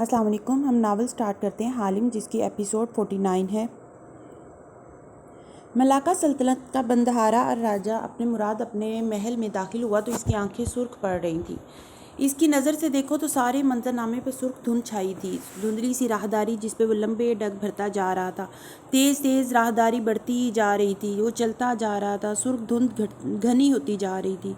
السلام علیکم۔ ہم ناول سٹارٹ کرتے ہیں حالم، جس کی ایپیسوڈ 49 ہے۔ ملاکا سلطنت کا بندہارا اور راجہ اپنے مراد اپنے محل میں داخل ہوا تو اس کی آنکھیں سرخ پڑ رہی تھیں۔ اس کی نظر سے دیکھو تو سارے منظرنامے پہ سرخ دھند چھائی تھی، دھندلی سی راہداری جس پہ وہ لمبے ڈگ بھرتا جا رہا تھا۔ تیز تیز راہداری بڑھتی ہی جا رہی تھی، وہ چلتا جا رہا تھا، سرخ دھند گھنی ہوتی جا رہی تھی۔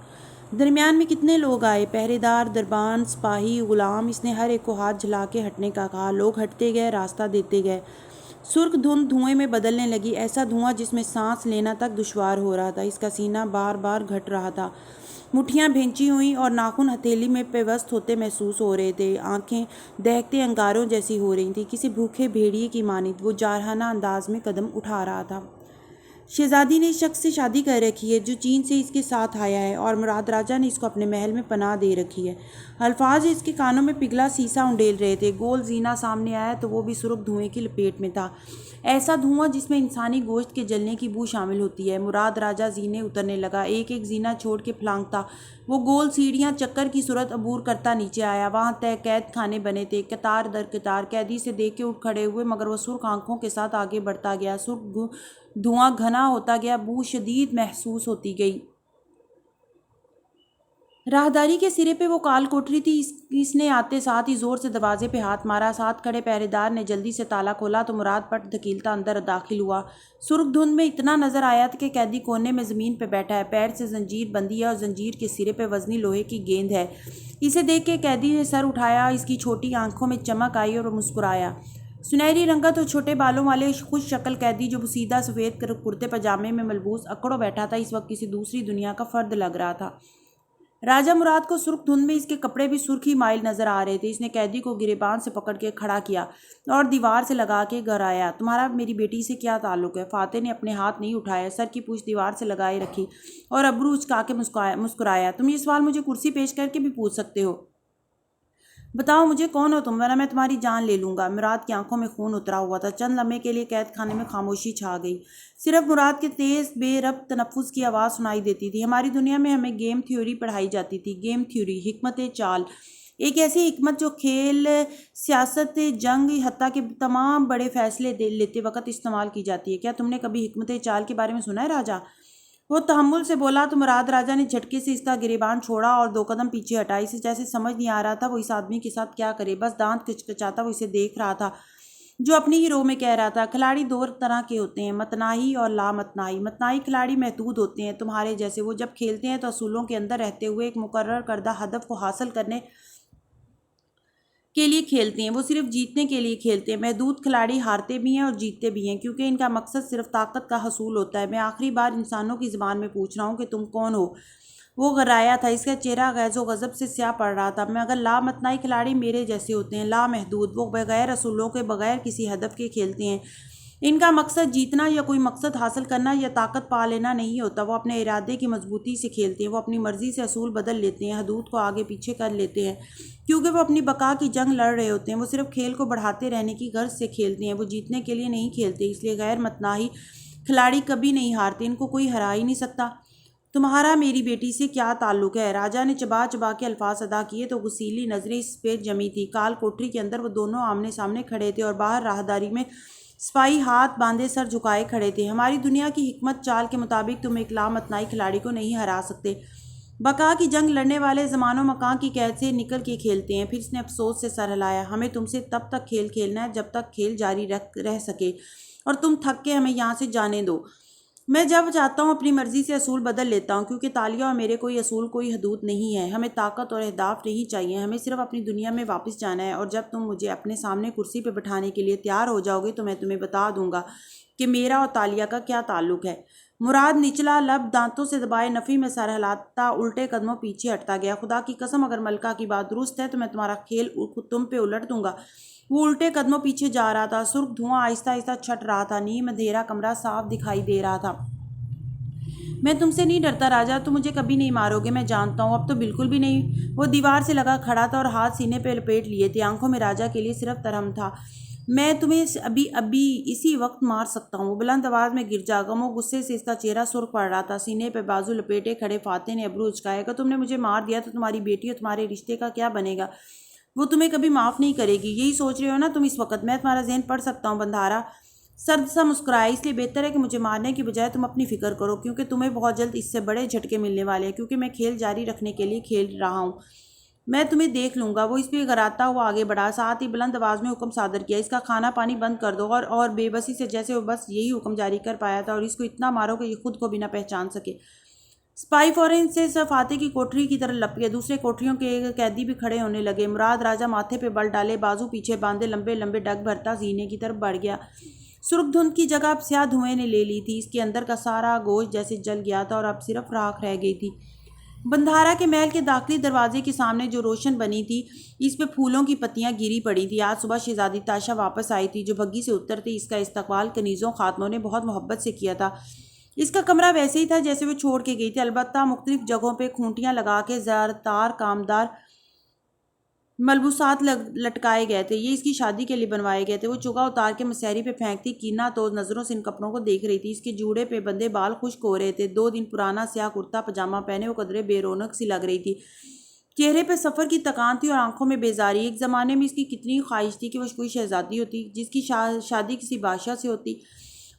درمیان میں کتنے لوگ آئے، پہرے دار، دربان، سپاہی، غلام۔ اس نے ہر ایک کو ہاتھ جھلا کے ہٹنے کا کہا۔ لوگ ہٹتے گئے، راستہ دیتے گئے۔ سرخ دھند دھوئیں میں بدلنے لگی، ایسا دھواں جس میں سانس لینا تک دشوار ہو رہا تھا۔ اس کا سینہ بار بار گھٹ رہا تھا، مٹھیاں بھینچی ہوئیں اور ناخن ہتھیلی میں پیوست ہوتے محسوس ہو رہے تھے۔ آنکھیں دہکتے انگاروں جیسی ہو رہی تھیں، کسی بھوکے بھیڑیے کی مانند وہ جارحانہ انداز میں قدم اٹھا رہا تھا۔ شہزادی نے اس شخص سے شادی کر رکھی ہے جو چین سے اس کے ساتھ آیا ہے، اور مراد راجہ نے اس کو اپنے محل میں پناہ دے رکھی ہے۔ الفاظ اس کے کانوں میں پگھلا سیسا انڈیل رہے تھے۔ گول زینہ سامنے آیا تو وہ بھی سرخ دھوئیں کی لپیٹ میں تھا، ایسا دھواں جس میں انسانی گوشت کے جلنے کی بو شامل ہوتی ہے۔ مراد راجہ زینے اترنے لگا، ایک ایک زینہ چھوڑ کے پھلانگتا وہ گول سیڑھیاں چکر کی صورت عبور کرتا نیچے آیا۔ وہاں طے قید خانے بنے تھے، قطار در قطار۔ قیدی سے دیکھ کے اٹھ کھڑے ہوئے، مگر وہ سرخ آنکھوں کے ساتھ آگے بڑھتا گیا۔ سرخ دھواں گھنا ہوتا گیا، بو شدید محسوس ہوتی گئی۔ راہداری کے سرے پہ وہ کال کوٹری تھی۔ اس نے آتے ساتھ ہی زور سے دروازے پہ ہاتھ مارا۔ ساتھ کھڑے پہرے دار نے جلدی سے تالا کھولا تو مراد پٹ دھکیلتا اندر داخل ہوا۔ سرخ دھند میں اتنا نظر آیا تھا کہ قیدی کونے میں زمین پہ بیٹھا ہے، پیر سے زنجیر بندھی ہے اور زنجیر کے سرے پہ وزنی لوہے کی گیند ہے۔ اسے دیکھ کے قیدی نے سر اٹھایا، اس کی چھوٹی آنکھوں میں چمک آئی اور وہ مسکرایا۔ سنہری رنگت اور چھوٹے بالوں والے خوش شکل قیدی جو بوسیدہ سفید کرتے پاجامے میں ملبوس اکڑوں بیٹھا تھا، اس وقت کسی دوسری دنیا کا فرد لگ رہا تھا۔ راجہ مراد کو سرخ دھند میں اس کے کپڑے بھی سرخی مائل نظر آ رہے تھے۔ اس نے قیدی کو گریبان سے پکڑ کے کھڑا کیا اور دیوار سے لگا کے گرایا۔ تمہارا میری بیٹی سے کیا تعلق ہے؟ فاتح نے اپنے ہاتھ نہیں اٹھایا، سر کی پوچھ دیوار سے لگائے رکھی اور ابرو اچکا کے مسکرایا۔ تم یہ سوال مجھے کرسی پیش کر کے بھی پوچھ سکتے ہو۔ بتاؤ مجھے کون ہو تم، ورنہ میں تمہاری جان لے لوں گا۔ مراد کی آنکھوں میں خون اترا ہوا تھا۔ چند لمحے کے لیے قید خانے میں خاموشی چھا گئی، صرف مراد کے تیز بے ربط تنفس کی آواز سنائی دیتی تھی۔ ہماری دنیا میں ہمیں گیم تھیوری پڑھائی جاتی تھی۔ گیم تھیوری، حکمت چال، ایک ایسی حکمت جو کھیل، سیاست، جنگ، حتیٰ کہ تمام بڑے فیصلے لیتے وقت استعمال کی جاتی ہے۔ کیا تم نے کبھی حکمت چال کے بارے میں سنا ہے راجہ؟ وہ تحمل سے بولا تو مراد راجہ نے جھٹکے سے اس کا گریبان چھوڑا اور 2 قدم پیچھے ہٹا۔ اسے جیسے سمجھ نہیں آ رہا تھا وہ اس آدمی کے ساتھ کیا کرے، بس دانت کچکچاتا وہ اسے دیکھ رہا تھا جو اپنی ہی رو میں کہہ رہا تھا۔ کھلاڑی 2 طرح کے ہوتے ہیں، متناہی اور لامتناہی۔ متناہی کھلاڑی محدود ہوتے ہیں، تمہارے جیسے۔ وہ جب کھیلتے ہیں تو اصولوں کے اندر رہتے ہوئے ایک مقرر کردہ ہدف کو حاصل کرنے کے لیے کھیلتے ہیں، وہ صرف جیتنے کے لیے کھیلتے ہیں۔ محدود کھلاڑی ہارتے بھی ہیں اور جیتتے بھی ہیں، کیونکہ ان کا مقصد صرف طاقت کا حصول ہوتا ہے۔ میں آخری بار انسانوں کی زبان میں پوچھ رہا ہوں کہ تم کون ہو؟ وہ غرایا تھا، اس کا چہرہ غیظ و غضب سے سیاہ پڑ رہا تھا۔ مگر لامتناہی کھلاڑی میرے جیسے ہوتے ہیں، لامحدود۔ وہ بغیر اصولوں کے، بغیر کسی ہدف کے کھیلتے ہیں۔ ان کا مقصد جیتنا یا کوئی مقصد حاصل کرنا یا طاقت پا لینا نہیں ہوتا۔ وہ اپنے ارادے کی مضبوطی سے کھیلتے ہیں، وہ اپنی مرضی سے اصول بدل لیتے ہیں، حدود کو آگے پیچھے کر لیتے ہیں، کیونکہ وہ اپنی بقا کی جنگ لڑ رہے ہوتے ہیں۔ وہ صرف کھیل کو بڑھاتے رہنے کی غرض سے کھیلتے ہیں، وہ جیتنے کے لیے نہیں کھیلتے۔ اس لیے غیر متناہی کھلاڑی کبھی نہیں ہارتے، ان کو کوئی ہرا ہی نہیں سکتا۔ تمہارا میری بیٹی سے کیا تعلق ہے؟ راجہ نے چبا چبا کے الفاظ ادا کیے تو غصیلی نظریں اس پہ جمی تھی۔ کال کوٹری کے اندر وہ دونوں آمنے سامنے کھڑے تھے اور باہر راہداری میں سپاہی ہاتھ باندھے سر جھکائے کھڑے تھے۔ ہماری دنیا کی حکمت چال کے مطابق تم ایک لامتناہی کھلاڑی کو نہیں ہرا سکتے۔ بقا کی جنگ لڑنے والے زمان و مکان کی قید سے نکل کے کھیلتے ہیں۔ پھر اس نے افسوس سے سر ہلایا۔ ہمیں تم سے تب تک کھیل کھیلنا ہے جب تک کھیل جاری رہ سکے، اور تم تھک کے ہمیں یہاں سے جانے دو۔ میں جب چاہتا ہوں اپنی مرضی سے اصول بدل لیتا ہوں، کیونکہ تالیہ اور میرے کوئی اصول، کوئی حدود نہیں ہے۔ ہمیں طاقت اور اہداف نہیں چاہیے، ہمیں صرف اپنی دنیا میں واپس جانا ہے۔ اور جب تم مجھے اپنے سامنے کرسی پہ بٹھانے کے لیے تیار ہو جاؤ گے تو میں تمہیں بتا دوں گا کہ میرا اور تالیہ کا کیا تعلق ہے۔ مراد نچلا لب دانتوں سے دبائے نفی میں سر ہلاتا الٹے قدموں پیچھے ہٹتا گیا۔ خدا کی قسم، اگر ملکہ کی بات درست ہے تو میں تمہارا کھیل تم پہ الٹ دوں گا۔ وہ الٹے قدموں پیچھے جا رہا تھا، سرخ دھواں آہستہ آہستہ چھٹ رہا تھا، نیم اندھیرا کمرہ صاف دکھائی دے رہا تھا۔ میں تم سے نہیں ڈرتا راجہ، تم مجھے کبھی نہیں مارو گے، میں جانتا ہوں۔ اب تو بالکل بھی نہیں۔ وہ دیوار سے لگا کھڑا تھا اور ہاتھ سینے پہ لپیٹ لیے تھے، آنکھوں میں راجہ کے لیے صرف ترہم تھا۔ میں تمہیں ابھی اسی وقت مار سکتا ہوں۔ وہ بلند آواز میں گرجا۔ غم و غصے سے اس کا چہرہ سرخ پڑ رہا تھا۔ سینے پہ بازو لپیٹے کھڑے فاتح نے ابرو اچکائے۔ اگر تم نے مجھے مار دیا تو تمہاری بیٹی اور تمہارے رشتے کا کیا بنے گا؟ وہ تمہیں کبھی معاف نہیں کرے گی۔ یہی سوچ رہے ہو نا تم اس وقت؟ میں تمہارا ذہن پڑھ سکتا ہوں۔ بندھارا سرد سا مسکرایا۔ اس لیے بہتر ہے کہ مجھے مارنے کی بجائے تم اپنی فکر کرو، کیونکہ تمہیں بہت جلد اس سے بڑے جھٹکے ملنے والے ہیں، کیونکہ میں کھیل جاری رکھنے کے لیے کھیل رہا ہوں۔ میں تمہیں دیکھ لوں گا۔ وہ اس پہ گراتا ہوا آگے بڑھا، ساتھ ہی بلند آواز میں حکم صادر کیا، اس کا کھانا پانی بند کر دو، اور بے بسی سے جیسے وہ بس یہی حکم جاری کر پایا تھا، اور اس کو اتنا مارو کہ یہ خود کو بھی نہ پہچان سکے۔ سپاہی فوراً سے فاتح کی کوٹری کی طرف لپ گئے۔ دوسرے کوٹریوں کے قیدی بھی کھڑے ہونے لگے۔ مراد راجہ ماتھے پہ بل ڈالے، بازو پیچھے باندھے، لمبے لمبے ڈگ بھرتا سینے کی طرف بڑھ گیا۔ سرخ دھند کی جگہ اب سیاہ دھوئیں نے لے لی تھی۔ اس کے اندر کا سارا گوشت جیسے جل گیا تھا اور اب صرف راکھ رہ گئی تھی۔ بندھارا کے محل کے داخلی دروازے کے سامنے جو روشن بنی تھی، اس پہ پھولوں کی پتیاں گری پڑی تھی۔ آج صبح شہزادی تاشا واپس آئی تھی، جو بھگی سے اترتے اس کا استقبال کنیزوں خاتموں نے بہت محبت سے کیا تھا۔ اس کا کمرہ ویسے ہی تھا جیسے وہ چھوڑ کے گئی تھی، البتہ مختلف جگہوں پہ کھونٹیاں لگا کے زرتار کامدار ملبوسات لٹکائے گئے تھے۔ یہ اس کی شادی کے لیے بنوائے گئے تھے۔ وہ چگا اتار کے مسہری پہ پھینکتی، کینہ توز نظروں سے ان کپڑوں کو دیکھ رہی تھی۔ اس کے جوڑے پہ بندھے بال خشک ہو رہے تھے۔ 2 دن پرانا سیاہ کرتا پاجامہ پہنے وہ قدرے بے رونق سی لگ رہی تھی۔ چہرے پہ سفر کی تکان تھی اور آنکھوں میں بیزاری۔ ایک زمانے میں اس کی کتنی خواہش تھی کہ وہ کوئی شہزادی ہوتی جس کی شادی کسی بادشاہ سے ہوتی۔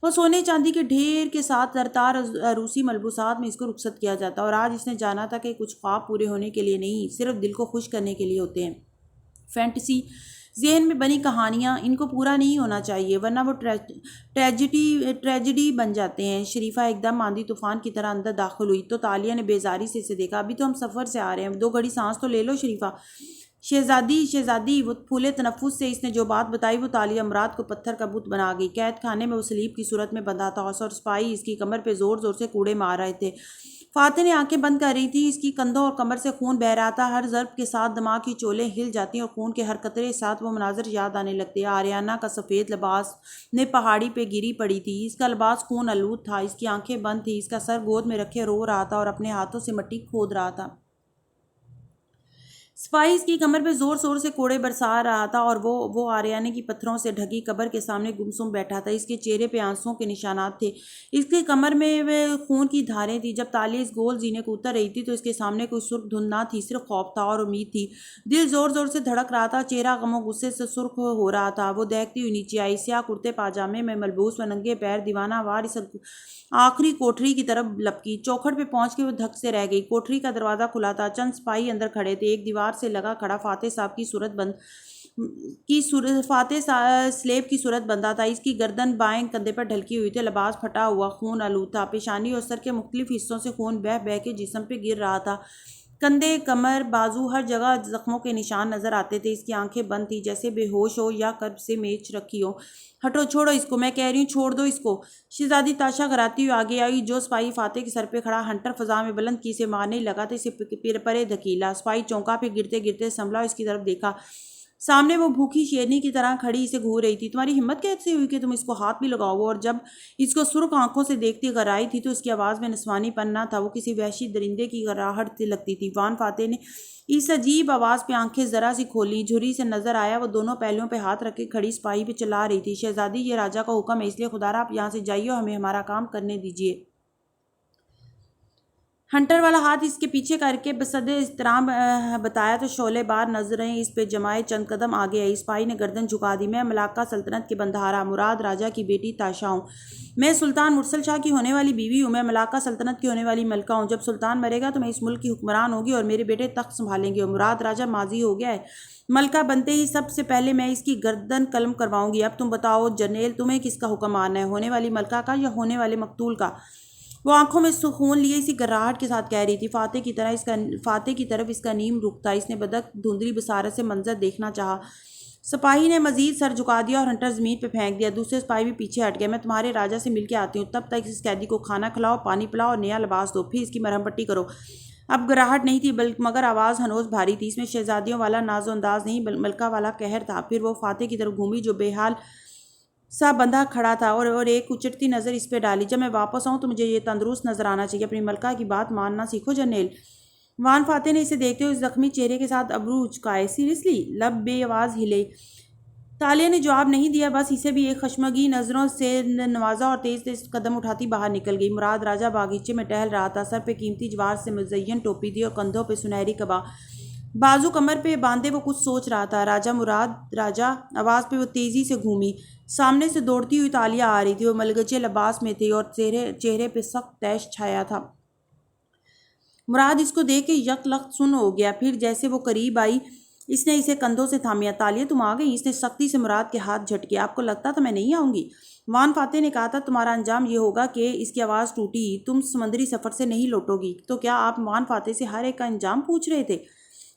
وہ سونے چاندی کے ڈھیر کے ساتھ زرتار عروسی ملبوسات میں اس کو رخصت کیا جاتا، اور آج اس نے جانا تھا کہ کچھ خواب پورے ہونے کے لیے نہیں، صرف دل کو خوش کرنے کے لیے ہوتے ہیں۔ فینٹیسی ذہن میں بنی کہانیاں، ان کو پورا نہیں ہونا چاہیے، ورنہ وہ ٹریجڈی بن جاتے ہیں۔ شریفہ ایک دم آندھی طوفان کی طرح اندر داخل ہوئی تو تالیہ نے بیزاری سے اسے دیکھا۔ ابھی تو ہم سفر سے آ رہے ہیں، 2 گھڑی سانس تو لے لو شریفہ۔ شہزادی وہ پھولے تنفس سے اس نے جو بات بتائی، وہ تالیہ امراض کو پتھر کا بت بنا گئی۔ قید خانے میں وہ سلیب کی صورت میں بندھا تھا اور سپاہی اس کی کمر پہ زور زور سے کوڑے مار رہے تھے۔ فاتح نے آنکھیں بند کر رہی تھی۔ اس کی کندھوں اور کمر سے خون بہہ رہا تھا۔ ہر ضرب کے ساتھ دماغ کی چولیں ہل جاتی اور خون کے ہر قطرے کے ساتھ وہ مناظر یاد آنے لگتے۔ آریانہ کا سفید لباس نے پہاڑی پہ گری پڑی تھی۔ اس کا لباس خون آلود تھا، اس کی آنکھیں بند تھیں، اس کا سر گود میں رکھے رو رہا تھا اور اپنے ہاتھوں سے مٹی کھود رہا تھا۔ سپاہی اس کی کمر پہ زور زور سے کوڑے برسا رہا تھا اور وہ آریانے کی پتھروں سے ڈھکی قبر کے سامنے گمسم بیٹھا تھا۔ اس کے چہرے پہ آنسوؤں کے نشانات تھے، اس کی کمر میں خون کی دھاریں تھیں۔ جب تالیہ اس گول زینے کو اتر رہی تھی تو اس کے سامنے کوئی سرخ دھند نہ تھی، صرف خوف تھا اور امید تھی۔ دل زور زور سے دھڑک رہا تھا، چہرہ غم و غصے سے سرخ ہو رہا تھا۔ وہ دیکھتی ہوئی نیچے آئی، سیاہ کرتے پاجامے میں ملبوس و ننگے پیر دیوانہ وار اس آخری کوٹری کی طرف لپکی۔ چوکھٹ پہ پہنچ کے وہ دھک سے رہ گئی۔ کوٹری کا دروازہ کھلا تھا، چند سپاہی اندر کھڑے تھے۔ ایک دیوار سے لگا کھڑا فاتح صاحب فاتح سلیب کی صورت بندھا تھا۔ اس کی گردن بائیں کندھے پر ڈھلکی ہوئی تھی، لباس پھٹا ہوا خون آلود تھا، پیشانی اور سر کے مختلف حصوں سے خون بہہ بہہ کے جسم پہ گر رہا تھا۔ کندھے، کمر، بازو، ہر جگہ زخموں کے نشان نظر آتے تھے۔ اس کی آنکھیں بند تھیں، جیسے بے ہوش ہو یا کرب سے میچ رکھی ہو۔ ہٹو، چھوڑو اس کو، میں کہہ رہی ہوں، چھوڑ دو اس کو۔ شہزادی تاشا گھراتی ہوئی آگے آئی۔ جو سپاہی فاتح کے سر پہ کھڑا ہنٹر فضا میں بلند کی اسے مارنے لگا تھا، اسے پرے دھکیلا۔ سپاہی چونکا، پھر گرتے گرتے سنبھلا، اس کی طرف دیکھا۔ سامنے وہ بھوکی شیرنی کی طرح کھڑی اسے گھور رہی تھی۔ تمہاری ہمت کیسے ہوئی کہ تم اس کو ہاتھ بھی لگاؤ؟ اور جب اس کو سرخ آنکھوں سے دیکھتی گھرائی تھی تو اس کی آواز میں نسوانی پن نہ تھا، وہ کسی وحشی درندے کی گھراہٹ سے لگتی تھی۔ وان فاتح نے اس عجیب آواز پہ آنکھیں ذرا سی کھولیں، جھری سے نظر آیا وہ دونوں پہلوؤں پہ ہاتھ رکھ کے کھڑی سپاہی پہ چلا رہی تھی۔ شہزادی، یہ راجہ کا حکم ہے، اس لیے خدا را آپ یہاں سے جائیے اور ہمیں ہمارا کام کرنے دیجیے۔ ہنٹر والا ہاتھ اس کے پیچھے کر کے بصد احترام بتایا تو شعلے بار نظریں اس پہ جمائے چند قدم آگے آئی۔ سپاہی نے گردن جھکا دی۔ میں ملاکہ سلطنت کے بندھارا مراد راجہ کی بیٹی تاشا ہوں۔ میں سلطان مرسل شاہ کی ہونے والی بیوی ہوں۔ میں ملاکہ سلطنت کی ہونے والی ملکہ ہوں۔ جب سلطان مرے گا تو میں اس ملک کی حکمران ہوگی اور میرے بیٹے تخت سنبھالیں گے۔ اور مراد راجہ ماضی ہو گیا ہے، ملکہ بنتے ہی سب سے پہلے میں اس کی گردن قلم کرواؤں گی۔ اب تم بتاؤ جرنیل، تمہیں کس کا حکم ماننا ہے، ہونے والی ملکہ کا یا ہونے والے مقتول کا؟ وہ آنکھوں میں سکون لیے اسی گراہٹ کے ساتھ کہہ رہی تھی۔ فاتح کی طرف اس کا نیم رخ تھا۔ اس نے بدک دھندلی بصارت سے منظر دیکھنا چاہا۔ سپاہی نے مزید سر جھکا دیا اور ہنٹر زمین پہ پھینک دیا۔ دوسرے سپاہی بھی پیچھے ہٹ گئے۔ میں تمہارے راجہ سے مل کے آتی ہوں، تب تک اس قیدی کو کھانا کھلاؤ، پانی پلاؤ اور نیا لباس دو، پھر اس کی مرہم پٹی کرو۔ اب گراہٹ نہیں تھی مگر آواز ہنوز بھاری تھی۔ اس میں شہزادیوں والا ناز و انداز نہیں، ملکہ والا قہر تھا۔ پھر وہ فاتح کی طرف گھومی جو بے حال سا بندھا کھڑا تھا اور ایک اچٹتی نظر اس پہ ڈالی۔ جب میں واپس آؤں تو مجھے یہ تندرست نظر آنا چاہیے۔ اپنی ملکہ کی بات ماننا سیکھو جرنیل۔ وان فاتح نے اسے دیکھتے ہوئے زخمی چہرے کے ساتھ ابرو اچکائے۔ سیریسلی؟ لب بے آواز ہلے۔ تالیہ نے جواب نہیں دیا، بس اسے بھی ایک خشمگین نظروں سے نوازا اور تیز تیز قدم اٹھاتی باہر نکل گئی۔ مراد راجہ باغیچے میں ٹہل رہا تھا، سر پہ قیمتی جوار سے مزین ٹوپی تھی اور کندھوں پہ سنہری قبا۔ بازو کمر پہ باندھے وہ کچھ سوچ رہا تھا۔ راجا آواز پہ وہ تیزی سے گھومی۔ سامنے سے دوڑتی ہوئی تالیہ آ رہی تھی۔ وہ ملگجے لباس میں تھی اور چہرے پہ سخت طیش چھایا تھا۔ مراد اس کو دیکھ کے یک لخت سن ہو گیا، پھر جیسے وہ قریب آئی اس نے اسے کندھوں سے تھامیا۔ تالیہ تم آ گئی؟ اس نے سختی سے مراد کے ہاتھ جھٹکے۔ آپ کو لگتا تھا میں نہیں آؤں گی؟ وان فاتح نے کہا تھا تمہارا انجام یہ ہوگا کہ اس کی آواز ٹوٹی، تم سمندری سفر سے نہیں لوٹو گی۔ تو کیا آپ وان فاتح سے ہر ایک کا انجام پوچھ رہے تھے؟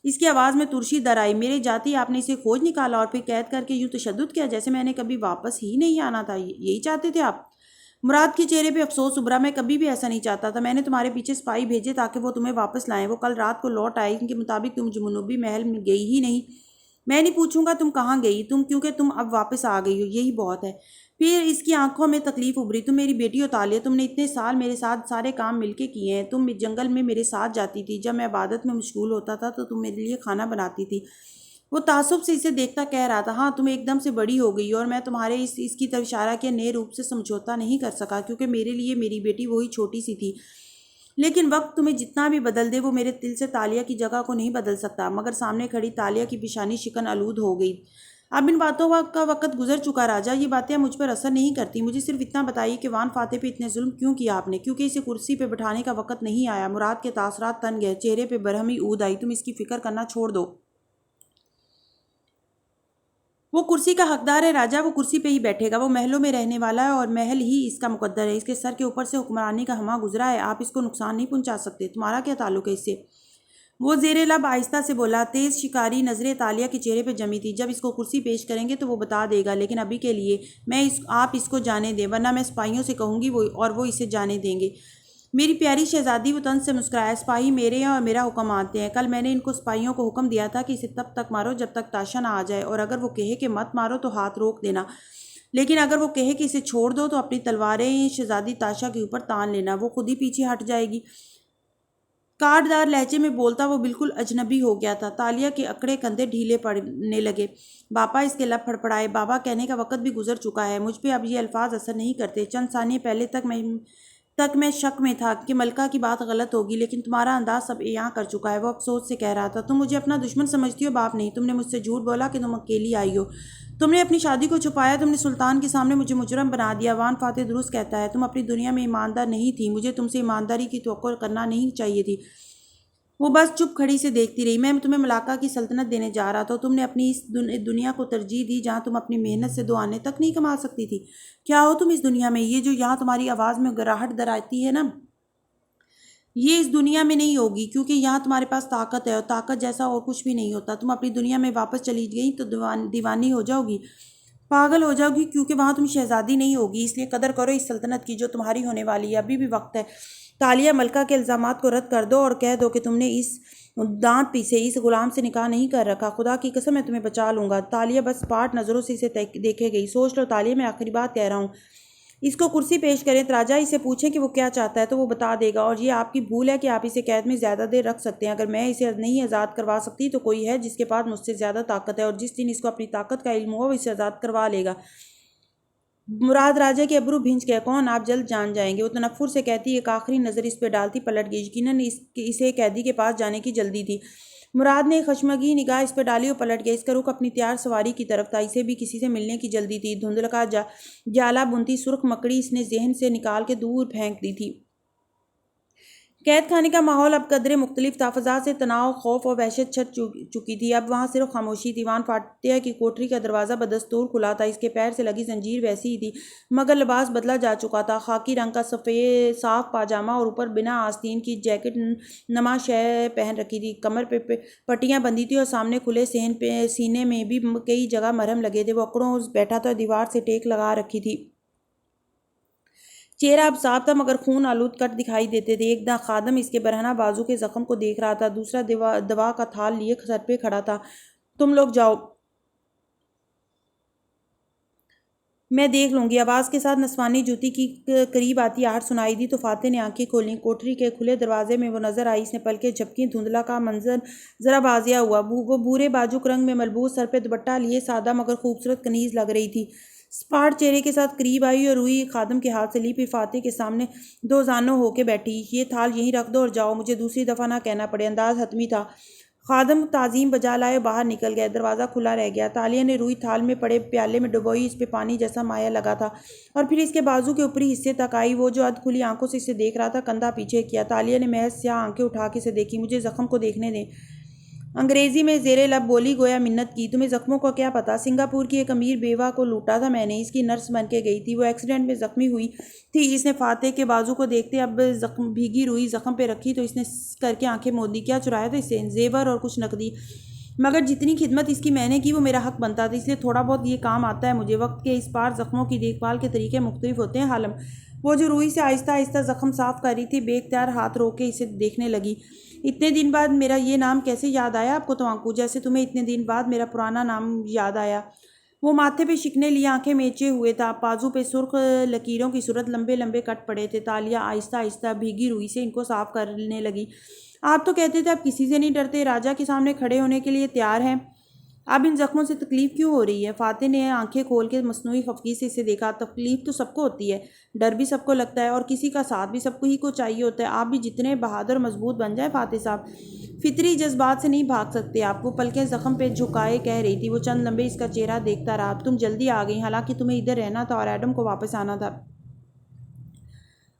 اس کی آواز میں ترشی در آئی۔ میرے جاتے ہی آپ نے اسے کھوج نکالا اور پھر قید کر کے یوں تشدد کیا جیسے میں نے کبھی واپس ہی نہیں آنا تھا۔ یہی چاہتے تھے آپ؟ مراد کے چہرے پہ افسوس ابھرا۔ میں کبھی بھی ایسا نہیں چاہتا تھا۔ میں نے تمہارے پیچھے سپاہی بھیجے تاکہ وہ تمہیں واپس لائیں۔ وہ کل رات کو لوٹ آئے، ان کے مطابق تم جنوبی محل میں گئی ہی نہیں۔ میں نہیں پوچھوں گا تم کہاں گئی، کیونکہ تم اب واپس آ گئی ہو، یہی بہت ہے۔ پھر اس کی آنکھوں میں تکلیف ابھری۔ تم میری بیٹی ہو تالیہ، تم نے اتنے سال میرے ساتھ سارے کام مل کے کیے ہیں۔ تم جنگل میں میرے ساتھ جاتی تھی، جب میں عبادت میں مشغول ہوتا تھا تو تم میرے لیے کھانا بناتی تھی۔ وہ تعصب سے اسے دیکھتا کہہ رہا تھا، ہاں تم ایک دم سے بڑی ہو گئی اور میں تمہارے اس کی طرف اشارہ کیا نئے روپ سے سمجھوتا نہیں کر سکا، کیونکہ میرے لیے میری بیٹی وہی چھوٹی سی تھی۔ لیکن وقت تمہیں جتنا بھی بدل دے وہ میرے دل سے تالیہ کی جگہ کو نہیں بدل سکتا۔ مگر سامنے کھڑی تالیہ کی پیشانی شکن آلود ہو گئی۔ اب ان باتوں کا وقت گزر چکا راجا، یہ باتیں مجھ پر اثر نہیں کرتی۔ مجھے صرف اتنا بتائیے کہ وان فاتح پہ اتنے ظلم کیوں کیا آپ نے؟ کیونکہ اسے کرسی پہ بٹھانے کا وقت نہیں آیا۔ مراد کے تاثرات تن گئے، چہرے پہ برہمی عود آئی۔ تم اس کی فکر کرنا چھوڑ دو، وہ کرسی کا حقدار ہے راجا، وہ کرسی پہ ہی بیٹھے گا۔ وہ محلوں میں رہنے والا ہے اور محل ہی اس کا مقدر ہے۔ اس کے سر کے اوپر سے حکمرانی کا ہمہ گزرا ہے، آپ اس کو نقصان نہیں پہنچا سکتے۔ تمہارا کیا تعلق ہے اس سے؟ وہ زیر لب آہستہ سے بولا۔ تیز شکاری نظریں تالیہ کے چہرے پہ جمی تھی۔ جب اس کو کرسی پیش کریں گے تو وہ بتا دے گا، لیکن ابھی کے لیے آپ اس کو جانے دیں، ورنہ میں سپاہیوں سے کہوں گی اور وہ اسے جانے دیں گے۔ میری پیاری شہزادی، وہ طنز سے مسکرایا، سپاہی میرے ہیں اور میرا حکم مانتے ہیں۔ کل میں نے ان کو سپاہیوں کو حکم دیا تھا کہ اسے تب تک مارو جب تک تاشا نہ آ جائے، اور اگر وہ کہے کہ مت مارو تو ہاتھ روک دینا، لیکن اگر وہ کہے کہ اسے چھوڑ دو تو اپنی تلواریں شہزادی تاشا کے اوپر تان لینا، وہ خود ہی پیچھے ہٹ جائے گی۔ کاٹ دار لہجے میں بولتا وہ بالکل اجنبی ہو گیا تھا۔ تالیہ کے اکڑے کندھے ڈھیلے پڑنے لگے۔ باپا، اس کے لب پھڑپڑائے۔ بابا کہنے کا وقت بھی گزر چکا ہے، مجھ پہ اب یہ الفاظ اثر نہیں کرتے۔ چند ثانیے پہلے تک میں شک میں تھا کہ ملکہ کی بات غلط ہوگی، لیکن تمہارا انداز سب عیاں کر چکا ہے۔ وہ افسوس سے کہہ رہا تھا، تم مجھے اپنا دشمن سمجھتی ہو باپ نہیں، تم نے مجھ سے جھوٹ بولا کہ تم اکیلی آئی ہو، تم نے اپنی شادی کو چھپایا، تم نے سلطان کے سامنے مجھے مجرم بنا دیا۔ وان فاتح درست کہتا ہے، تم اپنی دنیا میں ایماندار نہیں تھی، مجھے تم سے ایمانداری کی توقع کرنا نہیں چاہیے تھی۔ وہ بس چپ کھڑی سے دیکھتی رہی۔ میں تمہیں ملاقہ کی سلطنت دینے جا رہا تھا، تم نے اپنی اس دنیا کو ترجیح دی جہاں تم اپنی محنت سے 2 آنے تک نہیں کما سکتی تھی۔ کیا ہو تم اس دنیا میں؟ یہ جو یہاں تمہاری آواز میں گراہٹ دراتی ہے نا، یہ اس دنیا میں نہیں ہوگی، کیونکہ یہاں تمہارے پاس طاقت ہے، اور طاقت جیسا اور کچھ بھی نہیں ہوتا۔ تم اپنی دنیا میں واپس چلی گئی تو دیوانی ہو جاؤ گی، پاگل ہو جاؤ گی، کیونکہ وہاں تم شہزادی نہیں ہوگی۔ اس لیے قدر کرو اس سلطنت کی جو تمہاری ہونے والی ہے، ابھی بھی وقت ہے۔ تالیہ، ملکہ کے الزامات کو رد کر دو اور کہہ دو کہ تم نے اس دانت پیسے اس غلام سے نکاح نہیں کر رکھا۔ خدا کی قسم میں تمہیں بچا لوں گا۔ تالیہ بس پاٹ نظروں سے اسے دیکھے گئی۔ سوچ لو تالیہ، میں آخری بات کہہ رہا ہوں، اس کو کرسی پیش کریں، راجا اسے پوچھیں کہ وہ کیا چاہتا ہے تو وہ بتا دے گا، اور یہ آپ کی بھول ہے کہ آپ اسے قید میں زیادہ دیر رکھ سکتے ہیں۔ اگر میں اسے نہیں آزاد کروا سکتی تو کوئی ہے جس کے پاس مجھ سے زیادہ طاقت ہے، اور جس دن اس کو اپنی طاقت کا علم ہوا وہ اسے آزاد کروا لے گا۔ مراد راجا کے ابرو بھنج گئے۔ کون؟ آپ جلد جان جائیں گے۔ وہ تنفر سے کہتی ایک آخری نظر اس پہ ڈالتی پلٹ گئی۔ یقیناً اسے قیدی کے پاس جانے کی جلدی تھی۔ مراد نے خشمگین نگاہ اس پہ ڈالی اور پلٹ گیا۔ اس کا رخ اپنی تیار سواری کی طرف تھا، اسے بھی کسی سے ملنے کی جلدی تھی۔ دھندلا جالا بنتی سرخ مکڑی اس نے ذہن سے نکال کے دور پھینک دی تھی۔ قید خانے کا ماحول اب قدرے مختلف تھا۔ فضا سے تناؤ، خوف اور وحشت چھٹ چکی تھی۔ اب وہاں صرف خاموشی تھی۔ وان فاتح کی کوٹری کا دروازہ بدستور کھلا تھا۔ اس کے پیر سے لگی زنجیر ویسی ہی تھی، مگر لباس بدلا جا چکا تھا۔ خاکی رنگ کا صاف پاجامہ اور اوپر بنا آستین کی جیکٹ نما شے پہن رکھی تھی۔ کمر پہ پٹیاں بندھی تھی اور سامنے کھلے سینے میں بھی کئی جگہ مرہم لگے تھے۔ وہ اکڑوں بیٹھا تھا، دیوار سے ٹیک لگا رکھی تھی۔ چہرہ اب صاف تھا مگر خون آلود کٹ دکھائی دیتے تھے۔ ایک خادم اس کے برہنہ بازو کے زخم کو دیکھ رہا تھا، دوسرا دوا کا تھال لیے سر پہ کھڑا تھا۔ تم لوگ جاؤ، میں دیکھ لوں گی۔ آواز کے ساتھ نسوانی جوتی کی قریب آتی آہٹ سنائی دی تو فاتح نے آنکھیں کھولیں۔ کوٹری کے کھلے دروازے میں وہ نظر آئی۔ اس نے پلکیں جھپکیں۔ دھندلا کا منظر ذرا واضح ہوا۔ وہ بھورے باجوک رنگ میں ملبوس، سر پہ دوپٹہ لیے سادہ مگر خوبصورت کنیز لگ رہی تھی۔ سپاٹ چہرے کے ساتھ قریب آئی اور روئی خادم کے ہاتھ سے لی، پھر فاتح کے سامنے 2 زانوں ہو کے بیٹھی۔ یہ تھال یہیں رکھ دو اور جاؤ، مجھے دوسری دفعہ نہ کہنا پڑے۔ انداز حتمی تھا۔ خادم تعظیم بجا لائے باہر نکل گئے۔ دروازہ کھلا رہ گیا۔ تالیہ نے روئی تھال میں پڑے پیالے میں ڈبوئی، اس پہ پانی جیسا مائع لگا تھا اور پھر اس کے بازو کے اوپری حصے تک آئی۔ وہ جو ادھ کھلی آنکھوں سے اسے دیکھ رہا تھا کندھا پیچھے کیا۔ تالیہ نے محض سیاہ آنکھیں اٹھا کے اسے دیکھی۔ مجھے زخم کو دیکھنے دیں، انگریزی میں زیر لب بولی گویا منت کی۔ تمہیں زخموں کا کیا پتا؟ سنگاپور کی ایک امیر بیوہ کو لوٹا تھا میں نے، اس کی نرس بن کے گئی تھی، وہ ایکسیڈنٹ میں زخمی ہوئی تھی۔ اس نے فاتح کے بازو کو دیکھتے اب بھیگی روئی زخم پہ رکھی تو اس نے کر کے آنکھیں موند لی۔ کیا چرایا تھا اس سے؟ زیور اور کچھ نقدی، مگر جتنی خدمت اس کی میں نے کی وہ میرا حق بنتا تھا، اس لیے تھوڑا بہت یہ کام آتا ہے مجھے۔ وقت کے اس پار زخموں کی دیکھ بھال کے طریقے مختلف ہوتے ہیں حالم۔ وہ جو روئی سے آہستہ آہستہ زخم صاف کر رہی تھی بے اختیار ہاتھ روک کے اسے دیکھنے لگی۔ اتنے دن بعد میرا یہ نام کیسے یاد آیا آپ کو توانکو؟ جیسے تمہیں اتنے دن بعد میرا پرانا نام یاد آیا۔ وہ ماتھے پہ شکنے لیے آنکھیں میچے ہوئے تھا، بازو پہ سرخ لکیروں کی صورت لمبے لمبے کٹ پڑے تھے۔ تالیہ آہستہ آہستہ بھیگی روئی سے ان کو صاف کرنے لگی۔ آپ تو کہتے تھے آپ کسی سے نہیں ڈرتے، راجا کے سامنے کھڑے ہونے کے لیے تیار ہیں، اب ان زخموں سے تکلیف کیوں ہو رہی ہے؟ فاتح نے آنکھیں کھول کے مصنوعی خفگی سے اسے دیکھا۔ تکلیف تو سب کو ہوتی ہے، ڈر بھی سب کو لگتا ہے اور کسی کا ساتھ بھی سب کو ہی کو چاہیے ہوتا ہے۔ آپ بھی جتنے بہادر مضبوط بن جائیں فاتح صاحب، فطری جذبات سے نہیں بھاگ سکتے آپ۔ وہ پلکیں زخم پہ جھکائے کہہ رہی تھی۔ وہ چند لمبے اس کا چہرہ دیکھتا رہا۔ تم جلدی آ گئی، حالانکہ تمہیں ادھر رہنا تھا اور ایڈم کو واپس آنا تھا۔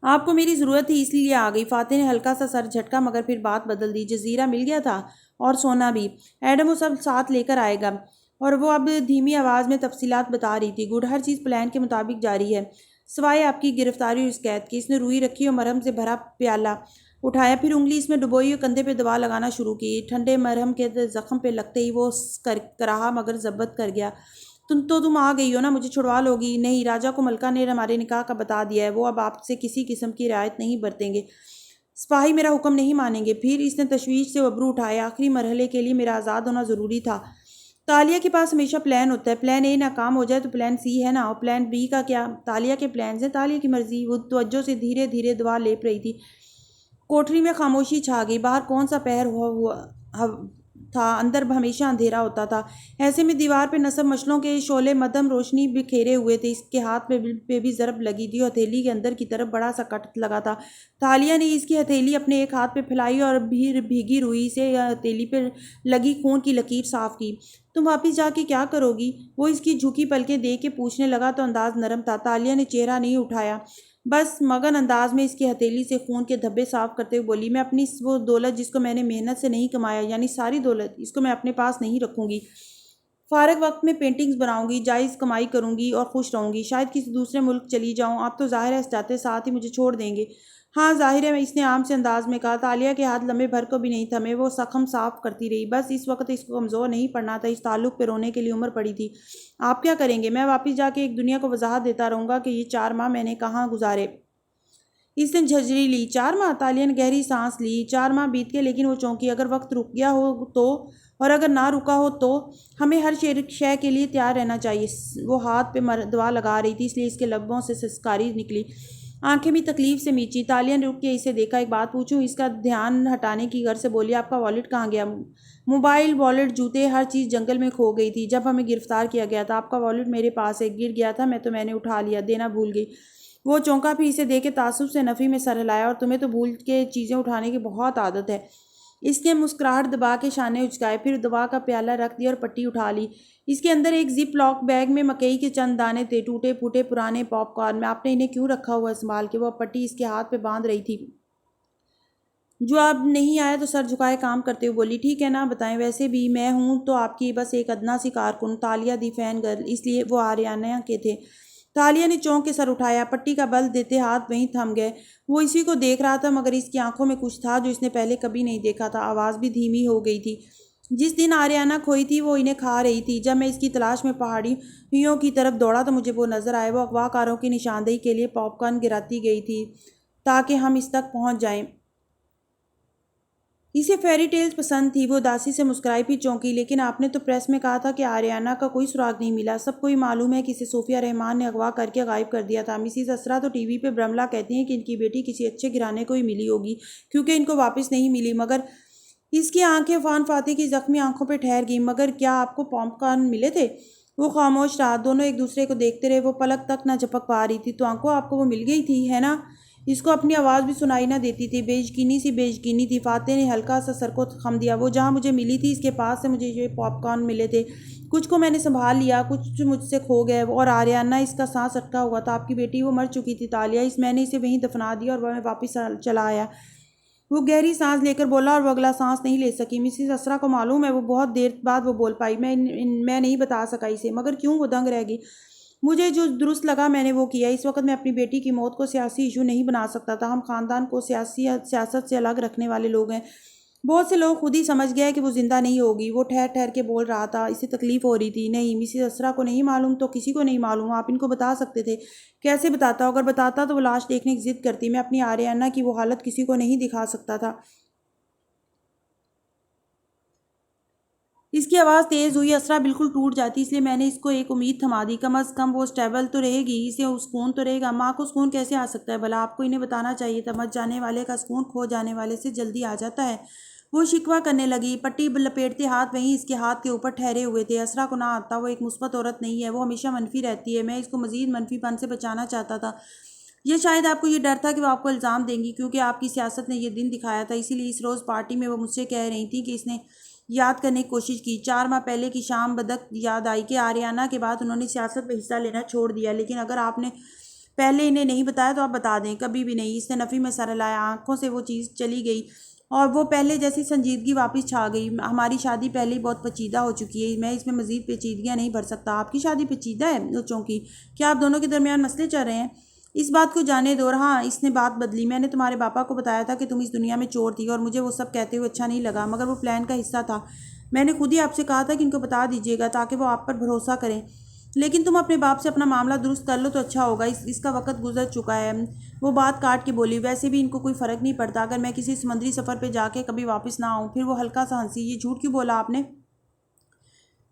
آپ کو میری ضرورت تھی اس لیے آ گئی۔ فاتح نے ہلکا سا سر جھٹکا مگر پھر بات بدل دی۔ جزیرہ مل گیا تھا اور سونا بھی، ایڈم وہ سب ساتھ لے کر آئے گا۔ اور وہ اب دھیمی آواز میں تفصیلات بتا رہی تھی۔ گڈ، ہر چیز پلان کے مطابق جاری ہے سوائے آپ کی گرفتاری اور اس قید کی۔ اس نے روئی رکھی اور مرہم سے بھرا پیالہ اٹھایا، پھر انگلی اس میں ڈبوئی اور کندھے پہ دوا لگانا شروع کی۔ ٹھنڈے مرہم کے زخم پہ لگتے ہی وہ کراہا مگر ضبط کر گیا۔ تم آ گئی ہو نا، مجھے چھڑوا لو گی؟ نہیں، راجا کو ملکہ نے ہمارے نکاح کا بتا دیا ہے، وہ اب آپ سے کسی قسم کی رعایت نہیں برتیں گے، سپاہی میرا حکم نہیں مانیں گے۔ پھر اس نے تشویش سے ابرو اٹھائے۔ آخری مرحلے کے لیے میرا آزاد ہونا ضروری تھا۔ تالیہ کے پاس ہمیشہ پلان ہوتا ہے، پلان اے ناکام ہو جائے تو پلان سی ہے نا، اور پلان بی کا کیا؟ تالیہ کے پلانز ہیں، تالیہ کی مرضی۔ وہ توجہ سے دھیرے دھیرے دوا لیپ رہی تھی۔ کوٹری میں خاموشی چھا گئی۔ باہر کون سا پہر ہوا تھا، اندر ہمیشہ اندھیرا ہوتا تھا۔ ایسے میں دیوار پہ نصب مشلوں کے شعلے مدھم روشنی بکھیرے ہوئے تھے۔ اس کے ہاتھ پہ بھی ضرب لگی تھی اور ہتھیلی کے اندر کی طرف بڑا سا کٹ لگا تھا۔ تالیہ نے اس کی ہتھیلی اپنے ایک ہاتھ پہ پھیلائی اور بھیگی روئی سے ہتھیلی پہ لگی خون کی لکیر صاف کی۔ تم واپس جا کے کیا کرو گی؟ وہ اس کی جھکی پلکیں دیکھ کے پوچھنے لگا تو انداز نرم تھا۔ تالیہ نے چہرہ نہیں اٹھایا، بس مگن انداز میں اس کی ہتھیلی سے خون کے دھبے صاف کرتے ہوئے بولی، میں اپنی وہ دولت جس کو میں نے محنت سے نہیں کمایا، یعنی ساری دولت، اس کو میں اپنے پاس نہیں رکھوں گی۔ فارغ وقت میں پینٹنگز بناؤں گی، جائز کمائی کروں گی اور خوش رہوں گی، شاید کسی دوسرے ملک چلی جاؤں۔ آپ تو ظاہر ہے جاتے ساتھ ہی مجھے چھوڑ دیں گے۔ ہاں ظاہر ہے، اس نے عام سے انداز میں کہا۔ تالیہ کے ہاتھ لمبے بھر کو بھی نہیں تھمے، وہ زخم صاف کرتی رہی۔ بس اس وقت اس کو کمزور نہیں پڑنا تھا، اس تعلق پہ رونے کے لیے عمر پڑی تھی۔ آپ کیا کریں گے؟ میں واپس جا کے ایک دنیا کو وضاحت دیتا رہوں گا کہ یہ 4 ماہ میں نے کہاں گزارے۔ اس نے جھجری لی۔ 4 ماہ؟ تالیہ نے گہری سانس لی۔ 4 ماہ بیت گئے لیکن وہ چونکی، اگر وقت رک گیا ہو تو، اور اگر نہ رکا ہو تو؟ ہمیں ہر شے کے لیے تیار رہنا چاہیے۔ وہ ہاتھ پہ دوا لگا رہی تھی اس لیے اس کے لبوں سے سسکاری نکلی، آنکھیں بھی تکلیف سے میچی۔ تالیہ نے رک کے اسے دیکھا۔ ایک بات پوچھوں؟ اس کا دھیان ہٹانے کی غرض سے بولی۔ آپ کا والیٹ کہاں گیا؟ موبائل، والیٹ، جوتے، ہر چیز جنگل میں کھو گئی تھی جب ہمیں گرفتار کیا گیا تھا۔ آپ کا والیٹ میرے پاس ہے، گر گیا تھا میں نے اٹھا لیا، دینا بھول گئی۔ وہ چونکا، پھر اسے دیکھ کے تعصب سے نفی میں سر ہلایا۔ اور تمہیں تو بھول کے چیزیں اٹھانے کی بہت عادت ہے۔ اس نے مسکراہٹ دبا کے شانے اچکائے، پھر دوا کا پیالہ رکھ دیا اور پٹی اٹھا لی۔ اس کے اندر ایک زپ لاک بیگ میں مکئی کے چند دانے تھے، ٹوٹے پھوٹے پرانے پاپ کارن میں۔ آپ نے انہیں کیوں رکھا ہوا ہے سنبھال کے؟ وہ پٹی اس کے ہاتھ پہ باندھ رہی تھی جو اب نہیں آیا تو سر جھکائے کام کرتے ہوئے بولی، ٹھیک ہے نا، بتائیں، ویسے بھی میں ہوں تو آپ کی بس ایک ادنا سی کارکن، تالیہ دی فین گرل، اس لیے وہ آریانہ کے تھے۔ تالیہ نے چونک کے سر اٹھایا، پٹی کا بل دیتے ہاتھ وہیں تھم گئے۔ وہ اسی کو دیکھ رہا تھا مگر اس کی آنکھوں میں کچھ تھا جو اس نے پہلے کبھی نہیں دیکھا تھا۔ آواز بھی دھیمی ہو گئی تھی۔ جس دن آریانہ کھوئی تھی وہ انہیں کھا رہی تھی۔ جب میں اس کی تلاش میں پہاڑیوں کی طرف دوڑا تو مجھے وہ نظر آئے۔ وہ اغوا کاروں کی نشاندہی کے لیے پاپ کارن گراتی گئی تھی تاکہ ہم اس تک پہنچ جائیں۔ اسے فیری ٹیلز پسند تھی۔ وہ اداسی سے مسکرائی، پھر چونکی، لیکن آپ نے تو پریس میں کہا تھا کہ آریانہ کا کوئی سراغ نہیں ملا۔ سب کو ہی معلوم ہے کہ اسے صوفیہ رحمان نے اغوا کر کے غائب کر دیا تھا۔ مسز اسرا تو ٹی وی پہ برملا کہتی ہیں کہ ان کی بیٹی کسی اچھے گھرانے کو ہی ملی ہوگی کیونکہ ان کو واپس نہیں ملی، مگر اس کی آنکھیں عفان فاتح کی زخمی آنکھوں پہ ٹھہر گئیں۔ مگر کیا آپ کو پاپ کارن ملے تھے؟ وہ خاموش رہا۔ دونوں ایک دوسرے کو دیکھتے رہے۔ وہ پلک تک نہ جھپک پا رہی تھی۔ تو آنکھوں آپ کو وہ مل گئی تھی، ہے نا؟ اس کو اپنی آواز بھی سنائی نہ دیتی تھی، بے یقینی تھی۔ فاتح نے ہلکا سا سر کو خم دیا۔ وہ جہاں مجھے ملی تھی اس کے پاس سے مجھے یہ پاپ کارن ملے تھے، کچھ کو میں نے سنبھال لیا، کچھ مجھ سے کھو گئے۔ اور آریانہ، اس کا سانس اٹکا ہوا تھا۔ آپ کی بیٹی وہ مر چکی تھی تالیہ، میں نے اسے وہیں دفنا دیا اور میں واپس چلا آیا۔ وہ گہری سانس لے کر بولا اور وہ اگلا سانس نہیں لے سکی۔ مسز اسرا کو معلوم ہے، وہ بہت دیر بعد وہ بول پائی، میں نہیں بتا سکا اسے، مگر کیوں؟ وہ دنگ رہ گئی۔ مجھے جو درست لگا میں نے وہ کیا۔ اس وقت میں اپنی بیٹی کی موت کو سیاسی ایشو نہیں بنا سکتا تھا۔ ہم خاندان کو سیاست سے الگ رکھنے والے لوگ ہیں۔ بہت سے لوگ خود ہی سمجھ گئے کہ وہ زندہ نہیں ہوگی۔ وہ ٹھہر کے بول رہا تھا، اسے تکلیف ہو رہی تھی۔ نہیں، مسز اسرا کو نہیں معلوم تو کسی کو نہیں معلوم۔ آپ ان کو بتا سکتے تھے۔ کیسے بتاتا؟ اگر بتاتا تو وہ لاش دیکھنے کی ضد کرتی۔ میں اپنی آریانہ کی وہ حالت کسی کو نہیں دکھا سکتا تھا۔ اس کی آواز تیز ہوئی۔ اسرا بالکل ٹوٹ جاتی، اس لیے میں نے اس کو ایک امید تھما دی۔ کم از کم وہ اسٹیبل تو رہے گی، اسے سکون تو رہے گا۔ ماں کو سکون کیسے آ سکتا ہے بھلا؟ آپ کو انہیں بتانا چاہیے تھا۔ مر جانے والے کا سکون کھو جانے والے سے جلدی آ جاتا ہے۔ وہ شکوہ کرنے لگی۔ پٹی لپیٹتے ہاتھ وہیں اس کے ہاتھ کے اوپر ٹھہرے ہوئے تھے۔ اسرا کو نہ آتا، وہ ایک مثبت عورت نہیں ہے، وہ ہمیشہ منفی رہتی ہے۔ میں اس کو مزید منفی پن سے بچانا چاہتا تھا۔ یہ شاید آپ کو یہ ڈر تھا کہ وہ آپ کو الزام دیں گی، کیونکہ آپ کی سیاست نے یہ دن دکھایا تھا۔ اسی لیے اس روز پارٹی میں وہ مجھ سے کہہ رہی تھیں کہ اس نے یاد کرنے کی کوشش کی۔ 4 ماہ پہلے کی شام بدک یاد آئی کہ آریانہ کے بعد انہوں نے سیاست میں حصہ لینا چھوڑ دیا، لیکن اگر آپ نے پہلے انہیں نہیں بتایا تو آپ بتا دیں۔ کبھی بھی نہیں۔ اس نے نفی میں سر ہلایا۔ آنکھوں سے وہ چیز چلی گئی اور وہ پہلے جیسی سنجیدگی واپس چھا گئی۔ ہماری شادی پہلے ہی بہت پیچیدہ ہو چکی ہے، میں اس میں مزید پیچیدگیاں نہیں بھر سکتا۔ آپ کی شادی پیچیدہ ہے؟ چونکہ کیا آپ دونوں کے درمیان مسئلے چل رہے ہیں؟ اس بات کو جانے دو۔ ہاں، اس نے بات بدلی۔ میں نے تمہارے پاپا کو بتایا تھا کہ تم اس دنیا میں چور تھی، اور مجھے وہ سب کہتے ہوئے اچھا نہیں لگا، مگر وہ پلان کا حصہ تھا۔ میں نے خود ہی آپ سے کہا تھا کہ ان کو بتا دیجیے گا تاکہ وہ آپ پر بھروسہ کریں، لیکن تم اپنے باپ سے اپنا معاملہ درست کر لو تو اچھا ہوگا۔ اس کا وقت گزر چکا ہے۔ وہ بات کاٹ کے بولی، ویسے بھی ان کو کوئی فرق نہیں پڑتا اگر میں کسی سمندری سفر پہ جا کے کبھی واپس نہ آؤں۔ پھر وہ ہلکا سا ہنسی۔ یہ جھوٹ کیوں بولا آپ نے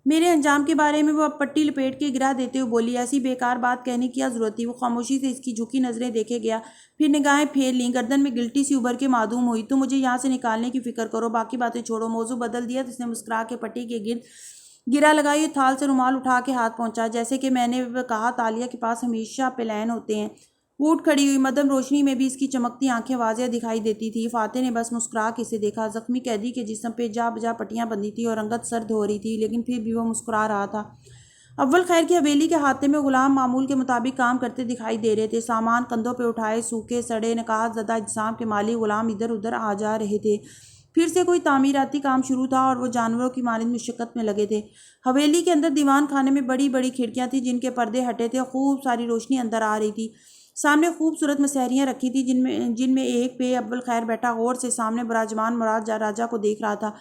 میرے انجام کے بارے میں؟ وہ اب پٹی لپیٹ کے گرا دیتے ہوئے بولی، ایسی بیکار بات کہنے کی کیا ضرورت تھی؟ وہ خاموشی سے اس کی جھکی نظریں دیکھے گیا، پھر نگاہیں پھیر لیں، گردن میں گلٹی سی ابھر کے معدوم ہوئی۔ تم مجھے یہاں سے نکالنے کی فکر کرو، باقی باتیں چھوڑو۔ موضوع بدل دیا تو اس نے مسکرا کے پٹی کے گرد گرا لگائی اور تھال سے رومال اٹھا کے ہاتھ پہنچا۔ جیسے کہ میں نے کہا، تالیہ کے پاس ہمیشہ پلان ہوتے ہیں۔ وہ اٹھ کھڑی ہوئی، مدھم روشنی میں بھی اس کی چمکتی آنکھیں واضح دکھائی دیتی تھی۔ فاتح نے بس مسکرا کے اسے دیکھا۔ زخمی قیدی کے جسم پہ جا بجا پٹیاں بندھی تھی اور رنگت سرد ہو رہی تھی، لیکن پھر بھی وہ مسکرا رہا تھا۔ اول خیر کی حویلی کے احاطے میں غلام معمول کے مطابق کام کرتے دکھائی دے رہے تھے۔ سامان کندھوں پہ اٹھائے سوکھے سڑے نکات زدہ اجسام کے مالی غلام ادھر ادھر آ جا رہے تھے۔ پھر سے کوئی تعمیراتی کام شروع تھا اور وہ جانوروں کی مانند مشقت میں لگے تھے۔ حویلی کے اندر دیوان خانے میں بڑی بڑی کھڑکیاں تھیں جن کے پردے ہٹے تھے اور خوب ساری روشنی اندر آ رہی تھی۔ سامنے خوبصورت مسہریاں رکھی تھیں جن میں ایک پہ اول خیر بیٹھا غور سے سامنے براجمان مراد راجا کو دیکھ رہا تھا۔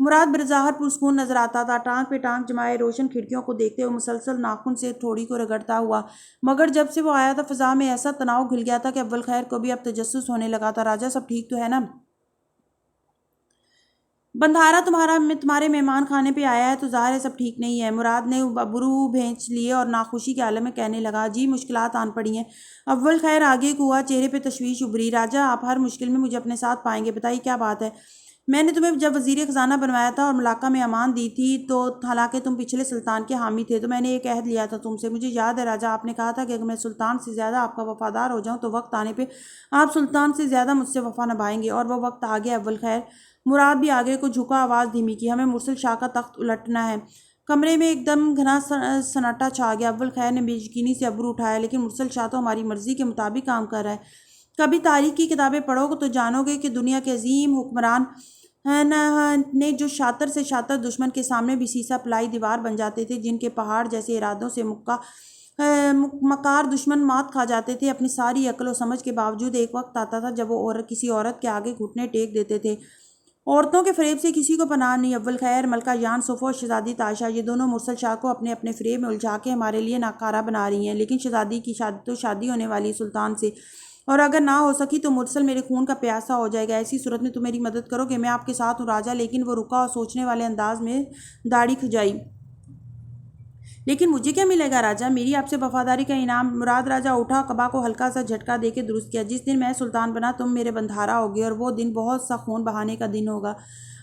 مراد بظاہر پرسکون نظر آتا تھا، ٹانگ پہ ٹانگ جمائے روشن کھڑکیوں کو دیکھتے ہوئے مسلسل ناخن سے ٹھوڑی کو رگڑتا ہوا۔ مگر جب سے وہ آیا تھا فضا میں ایسا تناؤ گھل گیا تھا کہ اول خیر کو بھی اب تجسس ہونے لگا تھا۔ راجا، سب ٹھیک تو ہے نا؟ بندھارا تمہارے مہمان خانے پہ آیا ہے تو ظاہر ہے سب ٹھیک نہیں ہے۔ مراد نے ابرو بھینچ لیے اور ناخوشی کے عالم میں کہنے لگا، جی مشکلات آن پڑی ہیں۔ اول خیر آگے کو ہوا، چہرے پہ تشویش ابھری۔ راجا، آپ ہر مشکل میں مجھے اپنے ساتھ پائیں گے، بتائیے کیا بات ہے؟ میں نے تمہیں جب وزیر خزانہ بنوایا تھا اور ملاقہ میں امان دی تھی تو حالانکہ تم پچھلے سلطان کے حامی تھے تو میں نے ایک عہد لیا تھا تم سے، مجھے یاد ہے راجا، آپ نے کہا تھا کہ اگر میں سلطان سے زیادہ آپ کا وفادار ہو جاؤں تو وقت آنے پہ آپ سلطان سے زیادہ مجھ سے وفا نبھائیں گے، اور وہ وقت آ گیا۔ اول خیر مراد بھی آگے کو جھکا، آواز دھیمی کی، ہمیں مرسل شاہ کا تخت الٹنا ہے۔ کمرے میں ایک دم گھنا سناٹا چھا گیا۔ اول خیر نے بے یقینی سے ابرو اٹھایا، لیکن مرسل شاہ تو ہماری مرضی کے مطابق کام کر رہا ہے۔ کبھی تاریخ کی کتابیں پڑھو گے تو جانو گے کہ دنیا کے عظیم حکمران نے جو شاطر سے شاطر دشمن کے سامنے بھی سیسا پلائی دیوار بن جاتے تھے، جن کے پہاڑ جیسے ارادوں سے مکار دشمن مات کھا جاتے تھے، اپنی ساری عقل و سمجھ کے باوجود ایک وقت آتا تھا جب وہ کسی عورت کے آگے گھٹنے ٹیک دیتے تھے۔ عورتوں کے فریب سے کسی کو پناہ نہیں۔ اول خیر ملکہ یان صفو اور شہزادی تاشا، یہ دونوں مرسل شاہ کو اپنے اپنے فریب میں الجھا کے ہمارے لیے ناکارہ بنا رہی ہیں، لیکن شہزادی کی شادی ہونے والی سلطان سے، اور اگر نہ ہو سکی تو مرسل میرے خون کا پیاسا ہو جائے گا۔ ایسی صورت میں تم میری مدد کرو کہ میں آپ کے ساتھ ہوں راجا۔ لیکن وہ رکا اور سوچنے والے انداز میں داڑھی کھجائی۔ لیکن مجھے کیا ملے گا راجا؟ میری آپ سے وفاداری کا انعام۔ مراد راجا اٹھا، قبا کو ہلکا سا جھٹکا دے کے درست کیا، جس دن میں سلطان بنا تم میرے بندھارا ہوگے اور وہ دن بہت سا خون بہانے کا دن ہوگا۔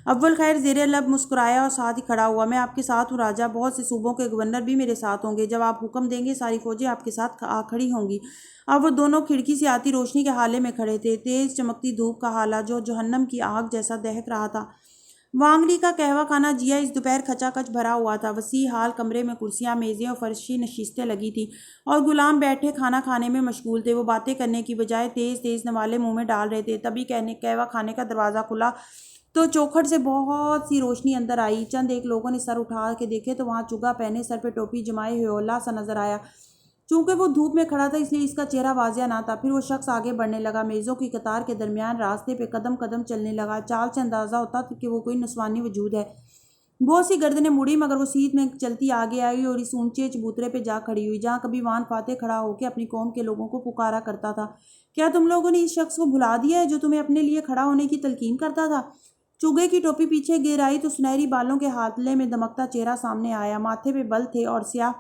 اول خیر زیر لب مسکرایا اور ساتھ ہی کھڑا ہوا۔ میں آپ کے ساتھ ہوں راجا، بہت سے صوبوں کے گورنر بھی میرے ساتھ ہوں گے، جب آپ حکم دیں گے ساری فوجیں آپ کے ساتھ آ کھڑی ہوں گی۔ اب وہ دونوں کھڑکی سے آتی روشنی کے حالے میں کھڑے تھے، تیز چمکتی دھوپ کا حالہ جو جہنم کی آگ جیسا دہک رہا تھا۔ وانگلی کا قہوہ خانہ جیا اس دوپہر کھچا کھچ بھرا ہوا تھا۔ وسیع ہال کمرے میں کرسیاں، میزیں اور فرشی نشستیں لگی تھیں اور غلام بیٹھے کھانا کھانے میں مشغول تھے۔ وہ باتیں کرنے کی بجائے تیز تیز نوالے منہ میں ڈال رہے تھے۔ تبھی قہوہ خانے کا دروازہ کھلا تو چوکھٹ سے بہت سی روشنی اندر آئی۔ چند ایک لوگوں نے سر اٹھا کے دیکھے تو وہاں چگا پہنے، سر پہ ٹوپی جمائے ہوئے اولا سا نظر آیا۔ چونکہ وہ دھوپ میں کھڑا تھا اس لیے اس کا چہرہ واضح نہ تھا۔ پھر وہ شخص آگے بڑھنے لگا، میزوں کی قطار کے درمیان راستے پہ قدم قدم چلنے لگا۔ چال سے اندازہ ہوتا تھا کہ وہ کوئی نسوانی وجود ہے۔ بہت سی گردنیں مڑی مگر وہ سیدھ میں چلتی آگے آئی اور اس اونچے چبوترے پہ جا کھڑی ہوئی جہاں کبھی وان فاتح کھڑا ہو کے اپنی قوم کے لوگوں کو پکارا کرتا تھا۔ کیا تم لوگوں نے اس شخص کو بھلا دیا ہے جو تمہیں اپنے لیے کھڑا ہونے کی تلقین کرتا تھا؟ چوگے کی ٹوپی پیچھے گر آئی تو سنہری بالوں کے ہاتھلے میں دمکتا چہرہ سامنے آیا۔ ماتھے پہ بل تھے اور سیاہ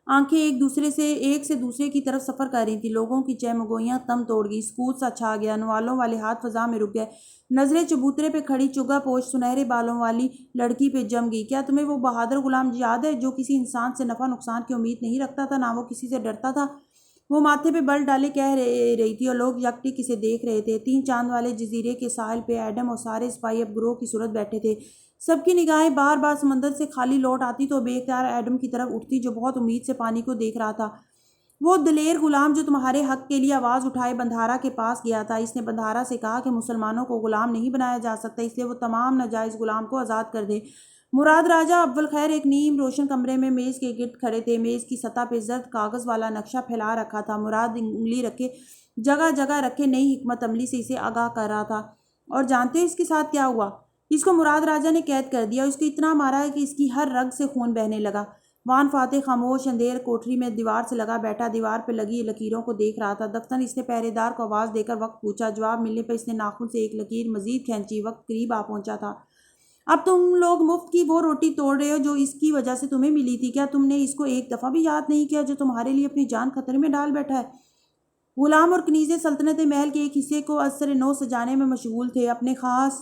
آنکھیں ایک سے دوسرے کی طرف سفر کر رہی تھیں۔ لوگوں کی چہمگوئیاں تم توڑ گئی، سکوت سا چھا گیا، نوالوں والے ہاتھ فضا میں رک گئے۔ نظریں چبوترے پہ کھڑی چگا پوش سنہرے بالوں والی لڑکی پہ جم گئی۔ کیا تمہیں وہ بہادر غلام یاد ہے جو کسی انسان سے نفع نقصان کی امید نہیں رکھتا تھا، نہ وہ کسی سے ڈرتا تھا؟ وہ ماتھے پہ بل ڈالے کہہ رہی تھی اور لوگ یکٹک اسے دیکھ رہے تھے۔ 3 چاند والے جزیرے کے ساحل پہ ایڈم اور سارے سپاہی اب گروہ کی صورت بیٹھے تھے۔ سب کی نگاہیں بار بار سمندر سے خالی لوٹ آتی تو بے اختیار ایڈم کی طرف اٹھتی جو بہت امید سے پانی کو دیکھ رہا تھا۔ وہ دلیر غلام جو تمہارے حق کے لیے آواز اٹھائے بندھارا کے پاس گیا تھا۔ اس نے بندھارا سے کہا کہ مسلمانوں کو غلام نہیں بنایا جا سکتا، اس لیے وہ تمام ناجائز غلام کو آزاد کر دے۔ مراد راجہ اول خیر ایک نیم روشن کمرے میں میز کے گرد کھڑے تھے۔ میز کی سطح پہ زرد کاغذ والا نقشہ پھیلا رکھا تھا۔ مراد انگلی رکھے جگہ جگہ رکھے نئی حکمت عملی سے اسے آگاہ کر رہا تھا۔ اور جانتے ہو اس کے ساتھ کیا ہوا؟ اس کو مراد راجہ نے قید کر دیا اور اس کو اتنا مارا ہے کہ اس کی ہر رگ سے خون بہنے لگا۔ وان فاتح خاموش اندھیر کوٹری میں دیوار سے لگا بیٹھا دیوار پہ لگی لکیروں کو دیکھ رہا تھا۔ دفتر اس نے پہرے دار کو آواز دے کر وقت پوچھا۔ جواب ملنے پر اس نے ناخن سے ایک لکیر مزید کھینچی۔ وقت قریب آ پہنچا تھا۔ اب تم لوگ مفت کی وہ روٹی توڑ رہے ہو جو اس کی وجہ سے تمہیں ملی تھی۔ کیا تم نے اس کو ایک دفعہ بھی یاد نہیں کیا جو تمہارے لیے اپنی جان خطرے میں ڈال بیٹھا ہے؟ غلام اور کنیزیں سلطنت محل کے ایک حصے کو ازسر نو سجانے میں مشغول تھے۔ اپنے خاص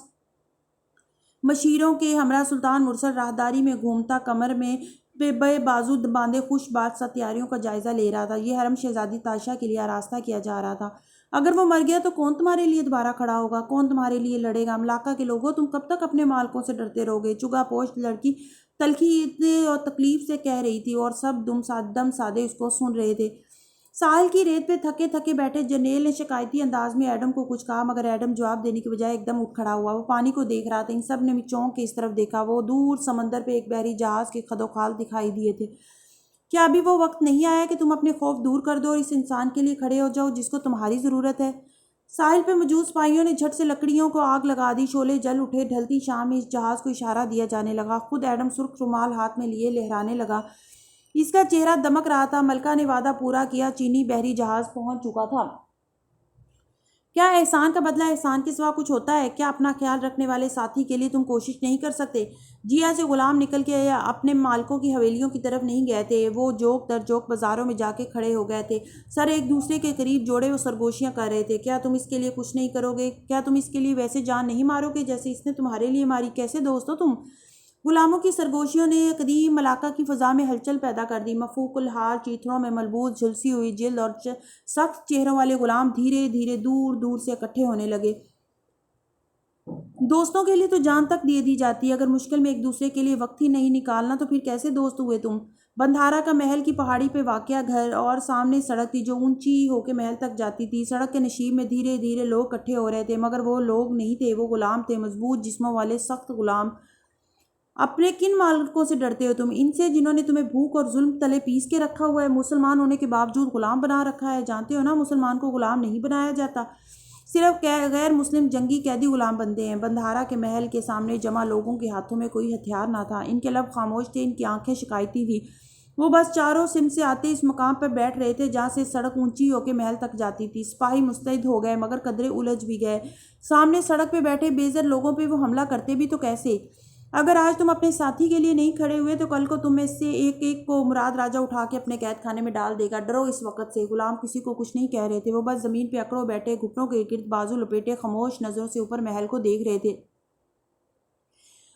مشیروں کے ہمراہ سلطان مرسل راہداری میں گھومتا، کمر میں بے بازو باندھے خوش باد سا تیاریوں کا جائزہ لے رہا تھا۔ یہ حرم شہزادی تائشہ کے لیے آراستہ کیا جا رہا تھا۔ اگر وہ مر گیا تو کون تمہارے لیے دوبارہ کھڑا ہوگا؟ کون تمہارے لیے لڑے گا؟ ملاقہ کے لوگوں، تم کب تک اپنے مالکوں سے ڈرتے رہو گے؟ چگا پوش لڑکی تلخی اور تکلیف سے کہہ رہی تھی اور سب دم سادے اس کو سن رہے تھے۔ ساحل کی ریت پہ تھکے تھکے بیٹھے جرنیل نے شکایتی انداز میں ایڈم کو کچھ کہا مگر ایڈم جواب دینے کی بجائے ایک دم اٹھ کھڑا ہوا۔ وہ پانی کو دیکھ رہا تھا۔ ان سب نے چونک کے اس طرف دیکھا۔ وہ دور سمندر پہ ایک بحری جہاز کے خدوخال دکھائی دیے تھے۔ کیا ابھی وہ وقت نہیں آیا کہ تم اپنے خوف دور کر دو اور اس انسان کے لیے کھڑے ہو جاؤ جس کو تمہاری ضرورت ہے؟ ساحل پہ موجود سپاہیوں نے جھٹ سے لکڑیوں کو آگ لگا دی۔ شعلے جل اٹھے۔ ڈھلتی شام میں اس جہاز کو اشارہ دیا جانے لگا۔ خود ایڈم سرخ رومال ہاتھ میں لیے لہرانے لگا۔ اس کا چہرہ دمک رہا تھا۔ ملکہ نے وعدہ پورا کیا۔ چینی بحری جہاز پہنچ چکا تھا۔ کیا احسان کا بدلہ احسان کے سوا کچھ ہوتا ہے؟ کیا اپنا خیال رکھنے والے ساتھی کے لیے تم کوشش نہیں کر سکتے؟ جیا سے غلام نکل کے اپنے مالکوں کی حویلیوں کی طرف نہیں گئے تھے۔ وہ جوک در جوک بازاروں میں جا کے کھڑے ہو گئے تھے۔ سر ایک دوسرے کے قریب جوڑے وہ سرگوشیاں کر رہے تھے۔ کیا تم اس کے لیے کچھ نہیں کرو گے؟ کیا تم اس کے لیے ویسے جان نہیں مارو گے جیسے اس نے تمہارے لیے ماری؟ کیسے دوست ہو تم؟ غلاموں کی سرگوشیوں نے قدیم ملاقہ کی فضا میں ہلچل پیدا کر دی۔ مفوق الحال چیتھڑوں میں ملبوس جھلسی ہوئی جلد اور سخت چہروں والے غلام دھیرے دھیرے دور دور سے اکٹھے ہونے لگے۔ دوستوں کے لیے تو جان تک دے دی جاتی ہے، اگر مشکل میں ایک دوسرے کے لیے وقت ہی نہیں نکالنا تو پھر کیسے دوست ہوئے تم؟ بندھارا کا محل کی پہاڑی پہ واقع گھر اور سامنے سڑک تھی جو اونچی ہو کے محل تک جاتی تھی۔ سڑک کے نشیب میں دھیرے دھیرے لوگ اکٹھے ہو رہے تھے مگر وہ لوگ نہیں تھے، وہ غلام تھے، مضبوط جسموں والے سخت غلام۔ اپنے کن مالکوں سے ڈرتے ہو تم؟ ان سے جنہوں نے تمہیں بھوک اور ظلم تلے پیس کے رکھا ہوا ہے، مسلمان ہونے کے باوجود غلام بنا رکھا ہے۔ جانتے ہو نا مسلمان کو غلام نہیں بنایا جاتا، صرف غیر مسلم جنگی قیدی غلام بنتے ہیں۔ بندھارا کے محل کے سامنے جمع لوگوں کے ہاتھوں میں کوئی ہتھیار نہ تھا۔ ان کے لب خاموش تھے، ان کی آنکھیں شکایتی تھیں۔ وہ بس چاروں سمت سے آتے اس مقام پر بیٹھ رہے تھے جہاں سے سڑک اونچی ہو کے محل تک جاتی تھی۔ سپاہی مستعد ہو گئے مگر قدرے الجھ بھی گئے۔ سامنے سڑک پہ بیٹھے بے زر لوگوں پہ وہ حملہ کرتے بھی تو کیسے؟ اگر آج تم اپنے ساتھی کے لیے نہیں کھڑے ہوئے تو کل کو تم میں سے ایک ایک کو مراد راجہ اٹھا کے اپنے قید خانے میں ڈال دے گا۔ ڈرو اس وقت سے۔ غلام کسی کو کچھ نہیں کہہ رہے تھے، وہ بس زمین پہ اکڑو بیٹھے، گھٹنوں کے گرد بازو لپیٹے خاموش نظروں سے اوپر محل کو دیکھ رہے تھے۔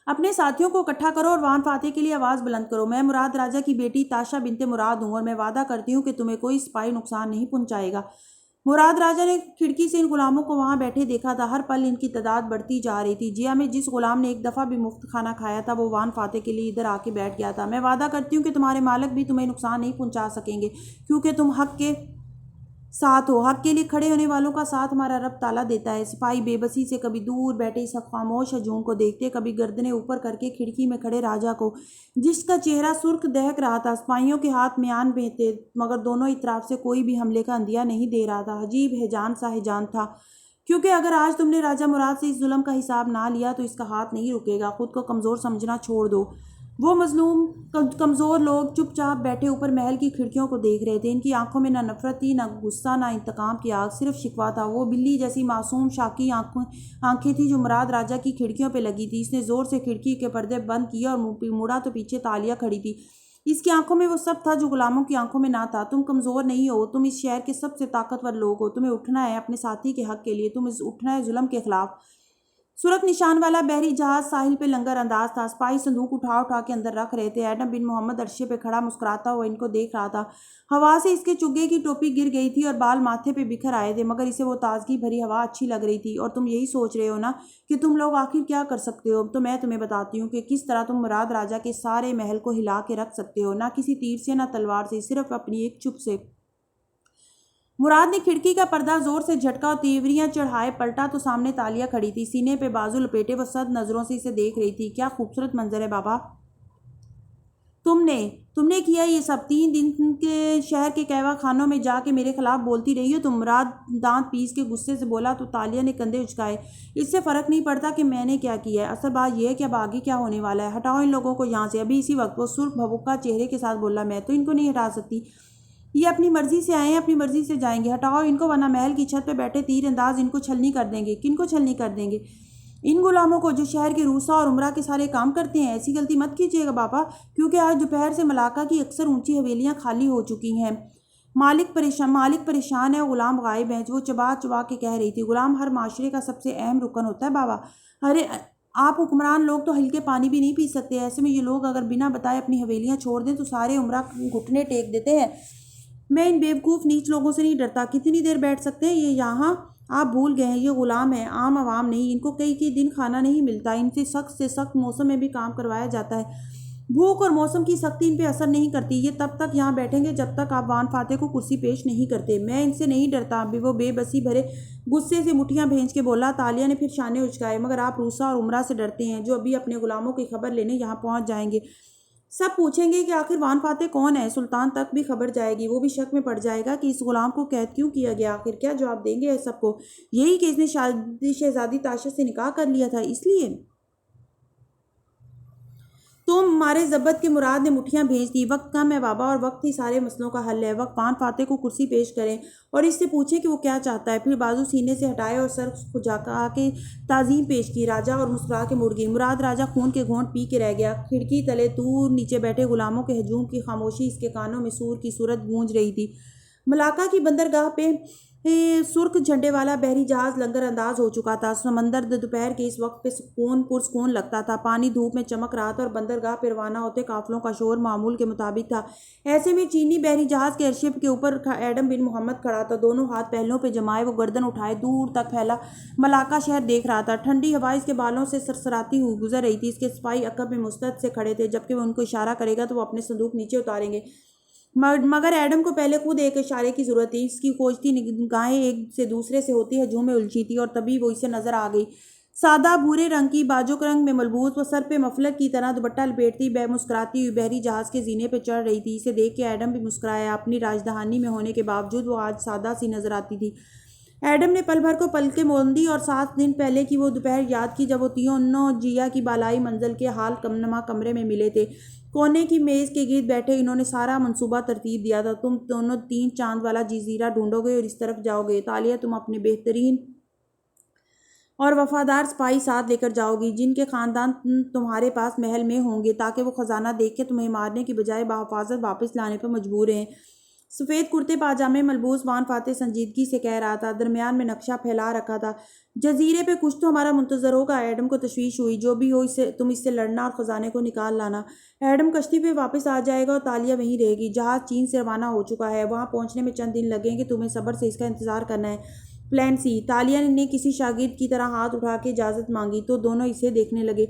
اپنے ساتھیوں کو اکٹھا کرو اور وان فاتح کے لیے آواز بلند کرو۔ میں مراد راجہ کی بیٹی تاشا بنت مراد ہوں اور میں وعدہ کرتی ہوں کہ تمہیں کوئی سپاہی نقصان نہیں پہنچائے گا۔ مراد راجہ نے کھڑکی سے ان غلاموں کو وہاں بیٹھے دیکھا تھا۔ ہر پل ان کی تعداد بڑھتی جا رہی تھی۔ جیا میں جس غلام نے ایک دفعہ بھی مفت کھانا کھایا تھا وہ وان فاتح کے لیے ادھر آ کے بیٹھ گیا تھا۔ میں وعدہ کرتی ہوں کہ تمہارے مالک بھی تمہیں نقصان نہیں پہنچا سکیں گے کیونکہ تم حق کے ساتھ ہو۔ حق کے لیے کھڑے ہونے والوں کا ساتھ ہمارا رب تعالیٰ دیتا ہے۔ سپاہی بے بسی سے کبھی دور بیٹھے اس خاموش ہجوم کو دیکھتے، کبھی گردنیں اوپر کر کے کھڑکی میں کھڑے راجہ کو جس کا چہرہ سرخ دہک رہا تھا۔ سپاہیوں کے ہاتھ میان میں تھے مگر دونوں اطراف سے کوئی بھی حملے کا اندیہ نہیں دے رہا تھا۔ عجیب ہیجان تھا کیونکہ اگر آج تم نے راجہ مراد سے اس ظلم کا حساب نہ لیا تو اس کا ہاتھ نہیں رکے گا۔ خود کو کمزور سمجھنا چھوڑ دو۔ وہ مظلوم کمزور لوگ چپ چاپ بیٹھے اوپر محل کی کھڑکیوں کو دیکھ رہے تھے۔ ان کی آنکھوں میں نہ نفرت تھی، نہ غصہ، نہ انتقام کی آگ، صرف شکوہ تھا۔ وہ بلی جیسی معصوم شاکی آنکھیں تھیں جو مراد راجہ کی کھڑکیوں پہ لگی تھی۔ اس نے زور سے کھڑکی کے پردے بند کیے اور مڑا تو پیچھے تالیہ کھڑی تھی۔ اس کی آنکھوں میں وہ سب تھا جو غلاموں کی آنکھوں میں نہ تھا۔ تم کمزور نہیں ہو، تم اس شہر کے سب سے طاقتور لوگ ہو۔ تمہیں اٹھنا ہے اپنے ساتھی کے حق کے لیے، تمہیں اٹھنا ہے ظلم کے خلاف۔ سرخ نشان والا بحری جہاز ساحل پہ لنگر انداز تھا۔ سپاہی صندوق اٹھا کے اندر رکھ رہے تھے۔ ایڈم بن محمد عرصے پہ کھڑا مسکراتا ہوا ان کو دیکھ رہا تھا۔ ہوا سے اس کے چگے کی ٹوپی گر گئی تھی اور بال ماتھے پہ بکھر آئے تھے مگر اسے وہ تازگی بھری ہوا اچھی لگ رہی تھی۔ اور تم یہی سوچ رہے ہو نا کہ تم لوگ آخر کیا کر سکتے ہو؟ تو میں تمہیں بتاتی ہوں کہ کس طرح تم مراد راجہ کے سارے محل کو ہلا کے رکھ سکتے ہو، نہ کسی تیر سے نہ تلوار سے، صرف اپنی ایک چپ سے۔ مراد نے کھڑکی کا پردہ زور سے جھٹکا اور تیوریاں چڑھائے پلٹا تو سامنے تالیہ کھڑی تھی، سینے پہ بازو لپیٹے وہ سد نظروں سے اسے دیکھ رہی تھی۔ کیا خوبصورت منظر ہے بابا! تم نے کیا یہ سب 3 دن کے شہر کے کہوہ خانوں میں جا کے میرے خلاف بولتی رہی ہو تم؟ مراد دانت پیس کے غصے سے بولا تو تالیہ نے کندھے اچکائے۔ اس سے فرق نہیں پڑتا کہ میں نے کیا کیا ہے، اصل بات یہ ہے کہ اب آگے کیا ہونے والا ہے۔ ہٹاؤ ان لوگوں کو یہاں سے ابھی اسی وقت۔ وہ سرخ بھبکا چہرے کے ساتھ بولا، میں تو ان کو نہیں ہٹا سکتی، یہ اپنی مرضی سے آئے ہیں، اپنی مرضی سے جائیں گے۔ ہٹاؤ ان کو ورنہ محل کی چھت پہ بیٹھے تیر انداز ان کو چھلنی کر دیں گے۔ کن کو چھلنی کر دیں گے؟ ان غلاموں کو جو شہر کے روسا اور عمرہ کے سارے کام کرتے ہیں۔ ایسی غلطی مت کیجیے گا بابا کیونکہ آج دوپہر سے ملاقہ کی اکثر اونچی حویلیاں خالی ہو چکی ہیں۔ مالک پریشان ہے، غلام غائب ہیں، وہ چبا چبا کے کہہ رہی تھی۔ غلام ہر معاشرے کا سب سے اہم رکن ہوتا ہے بابا۔ ارے آپ حکمران لوگ تو ہلکے پانی بھی نہیں پی سکتے، ایسے میں یہ لوگ اگر بنا بتائے اپنی حویلیاں چھوڑ دیں تو سارے عمرہ گھٹنے ٹیک دیتے ہیں۔ میں ان بیوقوف نیچ لوگوں سے نہیں ڈرتا۔ کتنی دیر بیٹھ سکتے ہیں یہ یہاں؟ آپ بھول گئے ہیں یہ غلام ہیں، عام عوام نہیں۔ ان کو کئی دن کھانا نہیں ملتا، ان سے سخت موسم میں بھی کام کروایا جاتا ہے۔ بھوک اور موسم کی سختی ان پہ اثر نہیں کرتی۔ یہ تب تک یہاں بیٹھیں گے جب تک آپ وان فاتح کو کرسی پیش نہیں کرتے۔ میں ان سے نہیں ڈرتا۔ وہ بے بسی بھرے غصے سے مٹھیاں بھینچ کے بولا۔ تالیہ نے پھر شانے اچکائے، مگر آپ روسا اور عمرہ سے ڈرتے ہیں جو ابھی اپنے غلاموں کی خبر لینے یہاں پہنچ جائیں گے۔ سب پوچھیں گے کہ آخر وان فاتح کون ہے؟ سلطان تک بھی خبر جائے گی، وہ بھی شک میں پڑ جائے گا کہ اس غلام کو قید کیوں کیا گیا۔ آخر کیا جواب دیں گے سب کو؟ یہی کہ اس نے شہزادی تاشا سے نکاح کر لیا تھا اس لیے تم ہمارے ضبط کے مراد نے مٹھیاں بھیج دی۔ وقت کم ہے بابا اور وقت ہی سارے مسئلوں کا حل ہے۔ وقت وان فاتح کو کرسی پیش کریں اور اس سے پوچھیں کہ وہ کیا چاہتا ہے۔ پھر بازو سینے سے ہٹائے اور سر جھکا کے تعظیم پیش کی۔ راجہ اور مسکرا کے مڑ گئی۔ مراد راجہ خون کے گھونٹ پی کے رہ گیا۔ کھڑکی تلے دور نیچے بیٹھے غلاموں کے ہجوم کی خاموشی اس کے کانوں میں سور کی صورت گونج رہی تھی۔ ملاقہ کی بندرگاہ پہ سرخ جھنڈے والا بحری جہاز لنگر انداز ہو چکا تھا۔ سمندر دوپہر کے اس وقت پہ پرسکون لگتا تھا۔ پانی دھوپ میں چمک رہا تھا اور بندرگاہ پہ روانہ ہوتے قافلوں کا شور معمول کے مطابق تھا۔ ایسے میں چینی بحری جہاز کے عرصے کے اوپر ایڈم بن محمد کھڑا تھا، دونوں ہاتھ پہلوں پہ جمائے، وہ گردن اٹھائے دور تک پھیلا ملاقہ شہر دیکھ رہا تھا۔ ٹھنڈی ہوا اس کے بالوں سے سرسراتی ہوئی گزر رہی تھی۔ اس کے سپاہی عقب میں مستعد سے کھڑے تھے، جبکہ وہ ان کو اشارہ کرے گا تو وہ اپنے صندوق نیچے اتاریں گے، مگر ایڈم کو پہلے خود ایک اشارے کی ضرورت تھی۔ اس کی کھوجتی نگاہیں ایک سے دوسرے سے ہوتی ہجوم میں الجھی تھی اور تبھی وہ اسے نظر آ گئی۔ سادہ بھورے رنگ کی، باجوک رنگ میں ملبوس، وہ سر پہ مفلر کی طرح دوپٹہ لپیٹتی مسکراتی ہوئی بحری جہاز کے زینے پہ چڑھ رہی تھی۔ اسے دیکھ کے ایڈم بھی مسکرایا۔ اپنی راجدھانی میں ہونے کے باوجود وہ آج سادہ سی نظر آتی تھی۔ ایڈم نے پل بھر کو پلکیں موندی اور 7 دن پہلے کی وہ دوپہر یاد کی جب وہ تینوں جیا کی بالائی منزل کے حال نما کمرے میں ملے تھے۔ کونے کی میز کے گرد بیٹھے انہوں نے سارا منصوبہ ترتیب دیا تھا۔ تم دونوں 3 چاند والا جزیرہ ڈھونڈو گے اور اس طرف جاؤ گے۔ تالیہ تم اپنے بہترین اور وفادار سپاہی ساتھ لے کر جاؤ گی جن کے خاندان تمہارے پاس محل میں ہوں گے تاکہ وہ خزانہ دیکھ کے تمہیں مارنے کی بجائے بحفاظت واپس لانے پر مجبور ہیں۔ سفید کرتے پاجامے ملبوس وان فاتح سنجیدگی سے کہہ رہا تھا، درمیان میں نقشہ پھیلا رکھا تھا۔ جزیرے پہ کچھ تو ہمارا منتظر ہوگا۔ ایڈم کو تشویش ہوئی۔ جو بھی ہو تم اس سے لڑنا اور خزانے کو نکال لانا۔ ایڈم کشتی پہ واپس آ جائے گا اور تالیہ وہیں رہے گی۔ جہاز چین سے روانہ ہو چکا ہے، وہاں پہنچنے میں چند دن لگیں گے، تمہیں صبر سے اس کا انتظار کرنا ہے۔ پلان سی۔ تالیہ نے کسی شاگرد کی طرح ہاتھ اٹھا کے اجازت مانگی تو دونوں اسے دیکھنے لگے۔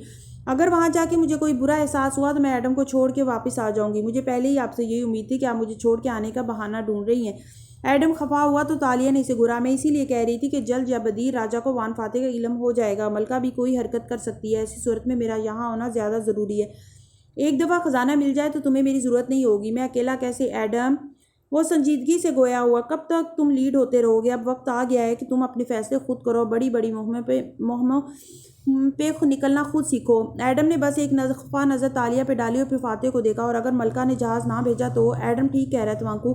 اگر وہاں جا کے مجھے کوئی برا احساس ہوا تو میں ایڈم کو چھوڑ کے واپس آ جاؤں گی۔ مجھے پہلے ہی آپ سے یہی امید تھی کہ آپ مجھے چھوڑ کے آنے کا بہانہ ڈھونڈ رہی ہیں۔ ایڈم خفا ہوا تو تالیہ نے اسے گھورا۔ میں اسی لیے کہہ رہی تھی کہ جلد یا بدیر راجا کو وان فاتح کا علم ہو جائے گا۔ ملکہ بھی کوئی حرکت کر سکتی ہے۔ ایسی صورت میں میرا یہاں ہونا زیادہ ضروری ہے۔ ایک دفعہ خزانہ مل جائے تو تمہیں میری ضرورت نہیں ہوگی۔ میں اکیلا کیسے؟ ایڈم وہ سنجیدگی سے گویا ہوا۔ کب تک تم لیڈ ہوتے رہو گے؟ اب وقت آ گیا ہے کہ تم اپنے فیصلے خود کرو۔ بڑی بڑی مہموں پہ نکلنا خود سیکھو۔ ایڈم نے بس ایک خفا نظر تالیہ پہ ڈالی اور پھر فاتح کو دیکھا۔ اور اگر ملکہ نے جہاز نہ بھیجا تو؟ ایڈم ٹھیک کہہ رہا ہے توانکو۔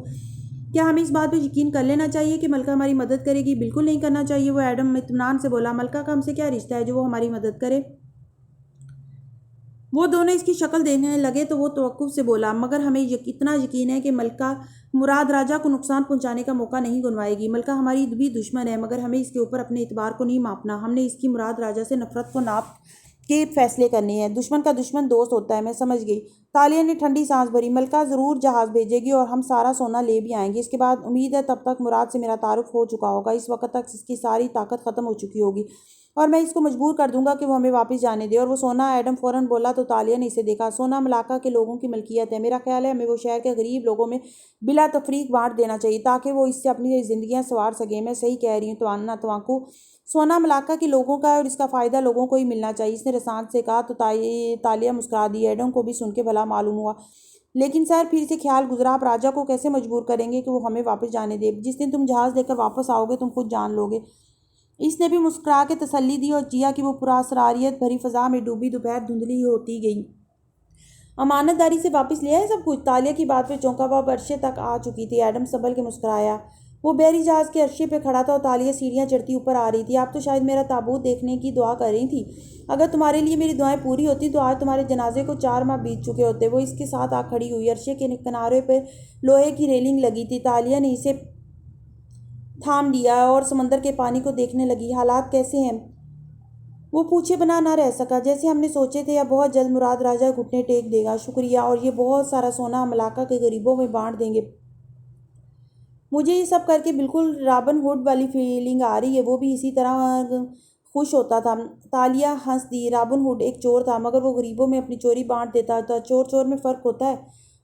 کیا ہمیں اس بات پہ یقین کر لینا چاہیے کہ ملکہ ہماری مدد کرے گی؟ بالکل نہیں کرنا چاہیے، وہ ایڈم اطمینان سے بولا۔ ملکہ کا ہم سے کیا رشتہ ہے جو وہ ہماری مدد کرے؟ وہ دونوں اس کی شکل دیکھنے لگے تو وہ توقف سے بولا، مگر ہمیں اتنا یقین ہے کہ ملکہ مراد راجہ کو نقصان پہنچانے کا موقع نہیں گنوائے گی۔ ملکہ ہماری بھی دشمن ہے، مگر ہمیں اس کے اوپر اپنے اعتبار کو نہیں ماپنا۔ ہم نے اس کی مراد راجہ سے نفرت کو ناپ کے فیصلے کرنے ہیں۔ دشمن کا دشمن دوست ہوتا ہے، میں سمجھ گئی۔ تالیہ نے ٹھنڈی سانس بھری۔ ملکہ ضرور جہاز بھیجے گی اور ہم سارا سونا لے بھی آئیں گے۔ اس کے بعد امید ہے تب تک مراد سے میرا تعارف ہو چکا ہوگا۔ اس وقت تک اس کی ساری طاقت ختم ہو چکی ہوگی اور میں اس کو مجبور کر دوں گا کہ وہ ہمیں واپس جانے دے۔ اور وہ سونا؟ ایڈم فوراً بولا تو تالیہ نے اسے دیکھا۔ سونا ملاقہ کے لوگوں کی ملکیت ہے۔ میرا خیال ہے ہمیں وہ شہر کے غریب لوگوں میں بلا تفریق بانٹ دینا چاہیے تاکہ وہ اس سے اپنی زندگیاں سنوار سکیں۔ میں صحیح کہہ رہی ہوں توانکو؟ سونا ملاقہ کے لوگوں کا ہے اور اس کا فائدہ لوگوں کو ہی ملنا چاہیے، اس نے رسان سے کہا تو تالیہ مسکرا دی۔ ایڈم کو بھی سن کے بھلا معلوم ہوا، لیکن سر پھر سے خیال گزرا، آپ راجہ کو کیسے مجبور کریں گے کہ وہ ہمیں واپس جانے دے؟ جس دن تم جہاز لے کر واپس آؤ گے تم خود جان لو گے۔ اس نے بھی مسکرا کے تسلی دی اور جیا کہ وہ پراسراریت بھری فضا میں ڈوبی دوپہر دھندلی ہوتی گئی۔ امانت داری سے واپس لے آئے سب کچھ؟ تالیہ کی بات پہ چونکا وہ اب عرشے تک آ چکی تھی۔ ایڈم سنبھل کے مسکرایا۔ وہ بحری جہاز کے عرشے پہ کھڑا تھا اور تالیہ سیڑھیاں چڑھتی اوپر آ رہی تھی۔ آپ تو شاید میرا تابوت دیکھنے کی دعا کر رہی تھی۔ اگر تمہارے لیے میری دعائیں پوری ہوتی تو آج تمہارے جنازے کو 4 ماہ بیت چکے ہوتے۔ وہ اس کے ساتھ آ کھڑی ہوئی۔ عرشے کے کنارے پہ لوہے کی ریلنگ لگی تھی۔ تالیہ نے اسے تھام لیا اور سمندر کے پانی کو دیکھنے لگی۔ حالات کیسے ہیں؟ وہ پوچھے بنا نہ رہ سکا۔ جیسے ہم نے سوچے تھے، اب بہت جلد مراد راجہ گھٹنے ٹیک دے گا۔ شکریہ، اور یہ بہت سارا سونا ہم علاقہ کے غریبوں میں بانٹ دیں گے۔ مجھے یہ سب کر کے بالکل رابن ہوڈ والی فیلنگ آ رہی ہے۔ وہ بھی اسی طرح خوش ہوتا تھا۔ تالیہ ہنس دی۔ رابن ہوڈ ایک چور تھا، مگر وہ غریبوں میں اپنی چوری بانٹ دیتا تھا۔ چور میں فرق ہوتا ہے۔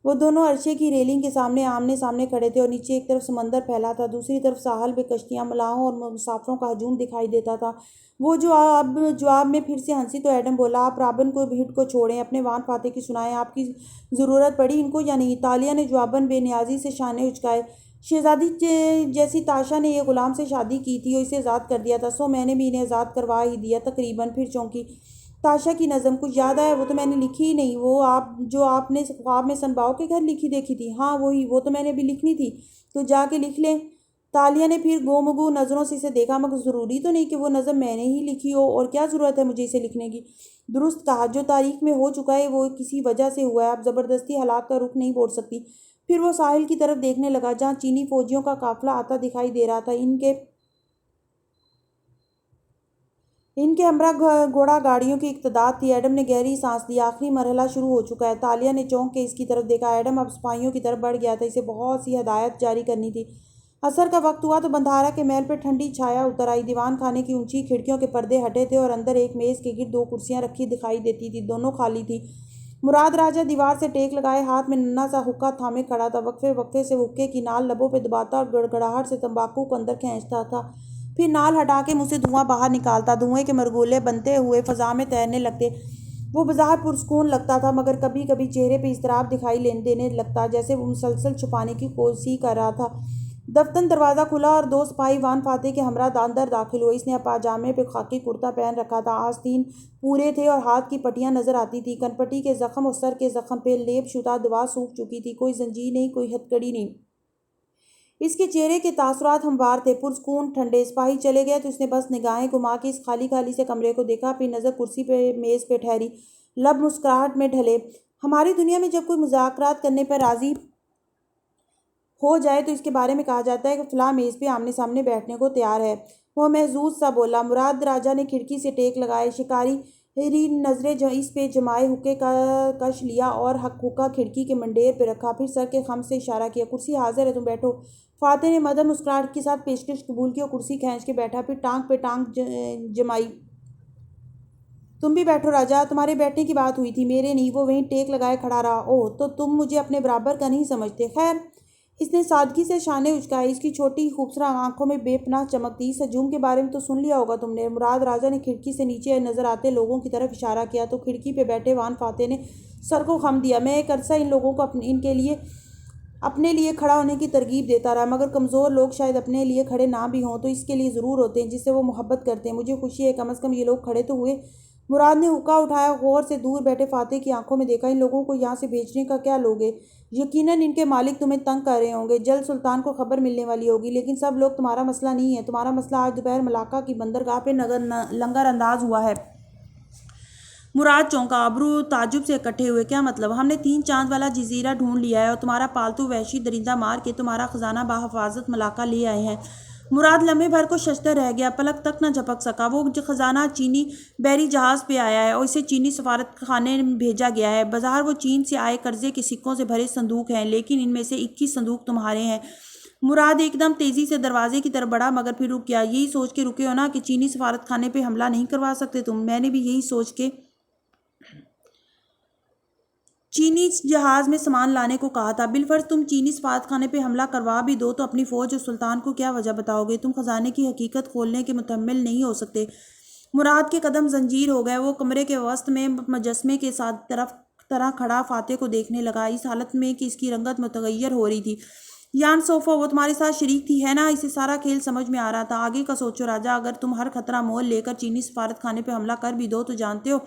وہ دونوں عرشے کی ریلنگ کے سامنے آمنے سامنے کھڑے تھے اور نیچے ایک طرف سمندر پھیلا تھا، دوسری طرف ساحل پہ کشتیاں، ملاحوں اور مسافروں کا ہجوم دکھائی دیتا تھا۔ وہ جواب میں پھر سے ہنسی تو ایڈم بولا، آپ رابن ہوڈ کو چھوڑیں، اپنے وان فاتح کی سنائیں، آپ کی ضرورت پڑی ان کو یا نہیں؟ تالیہ نے جواباً بے نیازی سے شانے اچکائے۔ شہزادی جیسی تاشا نے یہ غلام سے شادی کی تھی اور اسے آزاد کر دیا تھا، سو میں نے بھی انہیں آزاد کروا ہی دیا تقریباً۔ پھر چونکی۔ تاشا کی نظم کچھ یاد آیا؟ وہ تو میں نے لکھی ہی نہیں۔ وہ جو آپ نے خواب میں سنباؤ کے گھر لکھی دیکھی تھی؟ ہاں وہی، وہ تو میں نے بھی لکھنی تھی، تو جا کے لکھ لیں۔ تالیہ نے پھر گومگو نظروں سے اسے دیکھا، مگر ضروری تو نہیں کہ وہ نظم میں نے ہی لکھی ہو، اور کیا ضرورت ہے مجھے اسے لکھنے کی؟ درست کہا، جو تاریخ میں ہو چکا ہے وہ کسی وجہ سے ہوا ہے، اب زبردستی حالات کا رخ نہیں موڑ سکتی۔ پھر وہ ساحل کی طرف دیکھنے لگا جہاں چینی فوجیوں کا قافلہ آتا دکھائی دے رہا تھا۔ ان کے ہمراہ گھوڑا گاڑیوں کی ایک تعداد تھی۔ ایڈم نے گہری سانس لی۔ آخری مرحلہ شروع ہو چکا ہے۔ تالیہ نے چونک کے اس کی طرف دیکھا۔ ایڈم اب سپاہیوں کی طرف بڑھ گیا تھا، اسے بہت سی ہدایات جاری کرنی تھی۔ عصر کا وقت ہوا تو بندھارا کے محل پہ ٹھنڈی چھایا اتر آئی۔ دیوان خانے کی اونچی کھڑکیوں کے پردے ہٹے تھے اور اندر ایک میز کے گرد 2 کرسیاں رکھی دکھائی دیتی تھیں، دونوں خالی تھیں۔ مراد راجہ دیوار سے ٹیک لگائے ہاتھ میں ننھا سا حقہ تھامے کھڑا تھا۔ وقفے وقفے سے حقے کی نال لبوں پہ دباتا اور گڑگڑاہٹ سے تمباکو کو اندر کھینچتا تھا، پھر نال ہٹا کے منہ سے دھواں باہر نکالتا۔ دھوئیں کے مرگولے بنتے ہوئے فضا میں تیرنے لگتے۔ وہ بظاہر پرسکون لگتا تھا، مگر کبھی کبھی چہرے پہ اضطراب دکھائی دینے لگتا، جیسے وہ مسلسل چھپانے کی کوشش کر رہا تھا۔ دفتن دروازہ کھلا اور 2 سپاہی وان فاتح کے ہمراہ اندر داخل ہوئے۔ اس نے پاجامے پہ خاکی کرتا پہن رکھا تھا، آستین پورے تھے اور ہاتھ کی پٹیاں نظر آتی تھیں۔ کنپٹی کے زخم اور سر کے زخم پہ لیپ شدہ دوا سوکھ چکی تھی، کوئی زنجیر نہیں، کوئی ہتھکڑی نہیں۔ اس کے چہرے کے تاثرات ہموار تھے، پرسکون، ٹھنڈے۔ سپاہی چلے گئے تو اس نے بس نگاہیں گھما کے اس خالی سے کمرے کو دیکھا، پھر نظر کرسی پہ میز پہ ٹھہری، لب مسکراہٹ میں ڈھلے۔ ہماری دنیا میں جب کوئی مذاکرات کرنے پر راضی ہو جائے تو اس کے بارے میں کہا جاتا ہے کہ فلاں میز پہ آمنے سامنے بیٹھنے کو تیار ہے۔ وہ محظوظ سا بولا۔ مراد راجہ نے کھڑکی سے ٹیک لگائے، شکاری نظریں اس پہ جمائے حقے کا کش لیا اور حقہ کھڑکی کے منڈیر پہ رکھا، پھر سر کے خم سے اشارہ کیا، کرسی حاضر ہے، تم بیٹھو۔ فاتح نے مدھم مسکراہٹ کے ساتھ پیشکش قبول کی اور کرسی کھینچ کے بیٹھا، پھر ٹانگ پہ ٹانگ جمائی۔ تم بھی بیٹھو راجہ، تمہارے بیٹھنے کی بات ہوئی تھی، میرے نہیں۔ وہ وہیں ٹیک لگائے کھڑا رہا۔ اوہ، تو تم مجھے اپنے برابر کا نہیں سمجھتے؟ خیر۔ اس نے سادگی سے شانے اچکائے، اس کی چھوٹی خوبصورت آنکھوں میں بے پناہ چمک تھی۔ اس ہجوم کے بارے میں تو سن لیا ہوگا تم نے۔ مراد راجہ نے کھڑکی سے نیچے نظر آتے لوگوں کی طرف اشارہ کیا تو کھڑکی پہ بیٹھے وان فاتح نے سر کو خم دیا۔ میں ایک عرصہ ان لوگوں کو اپنے لیے کھڑا ہونے کی ترغیب دیتا رہا، مگر کمزور لوگ شاید اپنے لیے کھڑے نہ بھی ہوں تو اس کے لیے ضرور ہوتے ہیں جس سے وہ محبت کرتے ہیں۔ مجھے خوشی ہے کم از کم یہ لوگ کھڑے تو ہوئے۔ مراد نے حقہ اٹھایا، غور سے دور بیٹھے فاتح کی آنکھوں میں دیکھا۔ ان لوگوں کو یہاں سے بھیجنے کا کیا لوگے؟ یقیناً ان کے مالک تمہیں تنگ کر رہے ہوں گے، جلد سلطان کو خبر ملنے والی ہوگی، لیکن سب لوگ تمہارا مسئلہ نہیں ہے۔ تمہارا مسئلہ آج دوپہر ملاقہ کی بندرگاہ پہ لنگر انداز ہوا ہے۔ مراد چونکا، ابرو تعجب سے اکٹھے ہوئے۔ کیا مطلب؟ ہم نے 3 چاند والا جزیرہ ڈھونڈ لیا ہے اور تمہارا پالتو وحشی درندہ مار کے تمہارا خزانہ بحفاظت ملاقہ لے آئے ہیں۔ مراد لمحے بھر کو ششدر رہ گیا، پلک تک نہ جھپک سکا۔ وہ خزانہ چینی بحری جہاز پہ آیا ہے اور اسے چینی سفارت خانے بھیجا گیا ہے۔ بظاہر وہ چین سے آئے قرضے کے سکوں سے بھرے صندوق ہیں، لیکن ان میں سے 21 صندوق تمہارے ہیں۔ مراد ایک دم تیزی سے دروازے کی طرف بڑھا، مگر پھر رک گیا۔ یہی سوچ کے رکے ہو نا کہ چینی سفارت خانے پہ حملہ نہیں کروا سکتے تم؟ میں نے بھی یہی سوچ کے چینی جہاز میں سامان لانے کو کہا تھا۔ بالفرض تم چینی سفارت خانے پہ حملہ کروا بھی دو تو اپنی فوج اور سلطان کو کیا وجہ بتاؤ گے؟ تم خزانے کی حقیقت کھولنے کے متحمل نہیں ہو سکتے۔ مراد کے قدم زنجیر ہو گئے۔ وہ کمرے کے وسط میں مجسمے کے ساتھ طرح کھڑا فاتح کو دیکھنے لگا، اس حالت میں کہ اس کی رنگت متغیر ہو رہی تھی۔ یان سوفا، وہ تمہارے ساتھ شریک تھی ہے نا؟ اسے سارا کھیل سمجھ میں آ رہا تھا۔ آگے کا سوچو راجہ، اگر تم ہر خطرہ مول لے کر چینی سفارت خانے پہ حملہ کر بھی دو تو جانتے ہو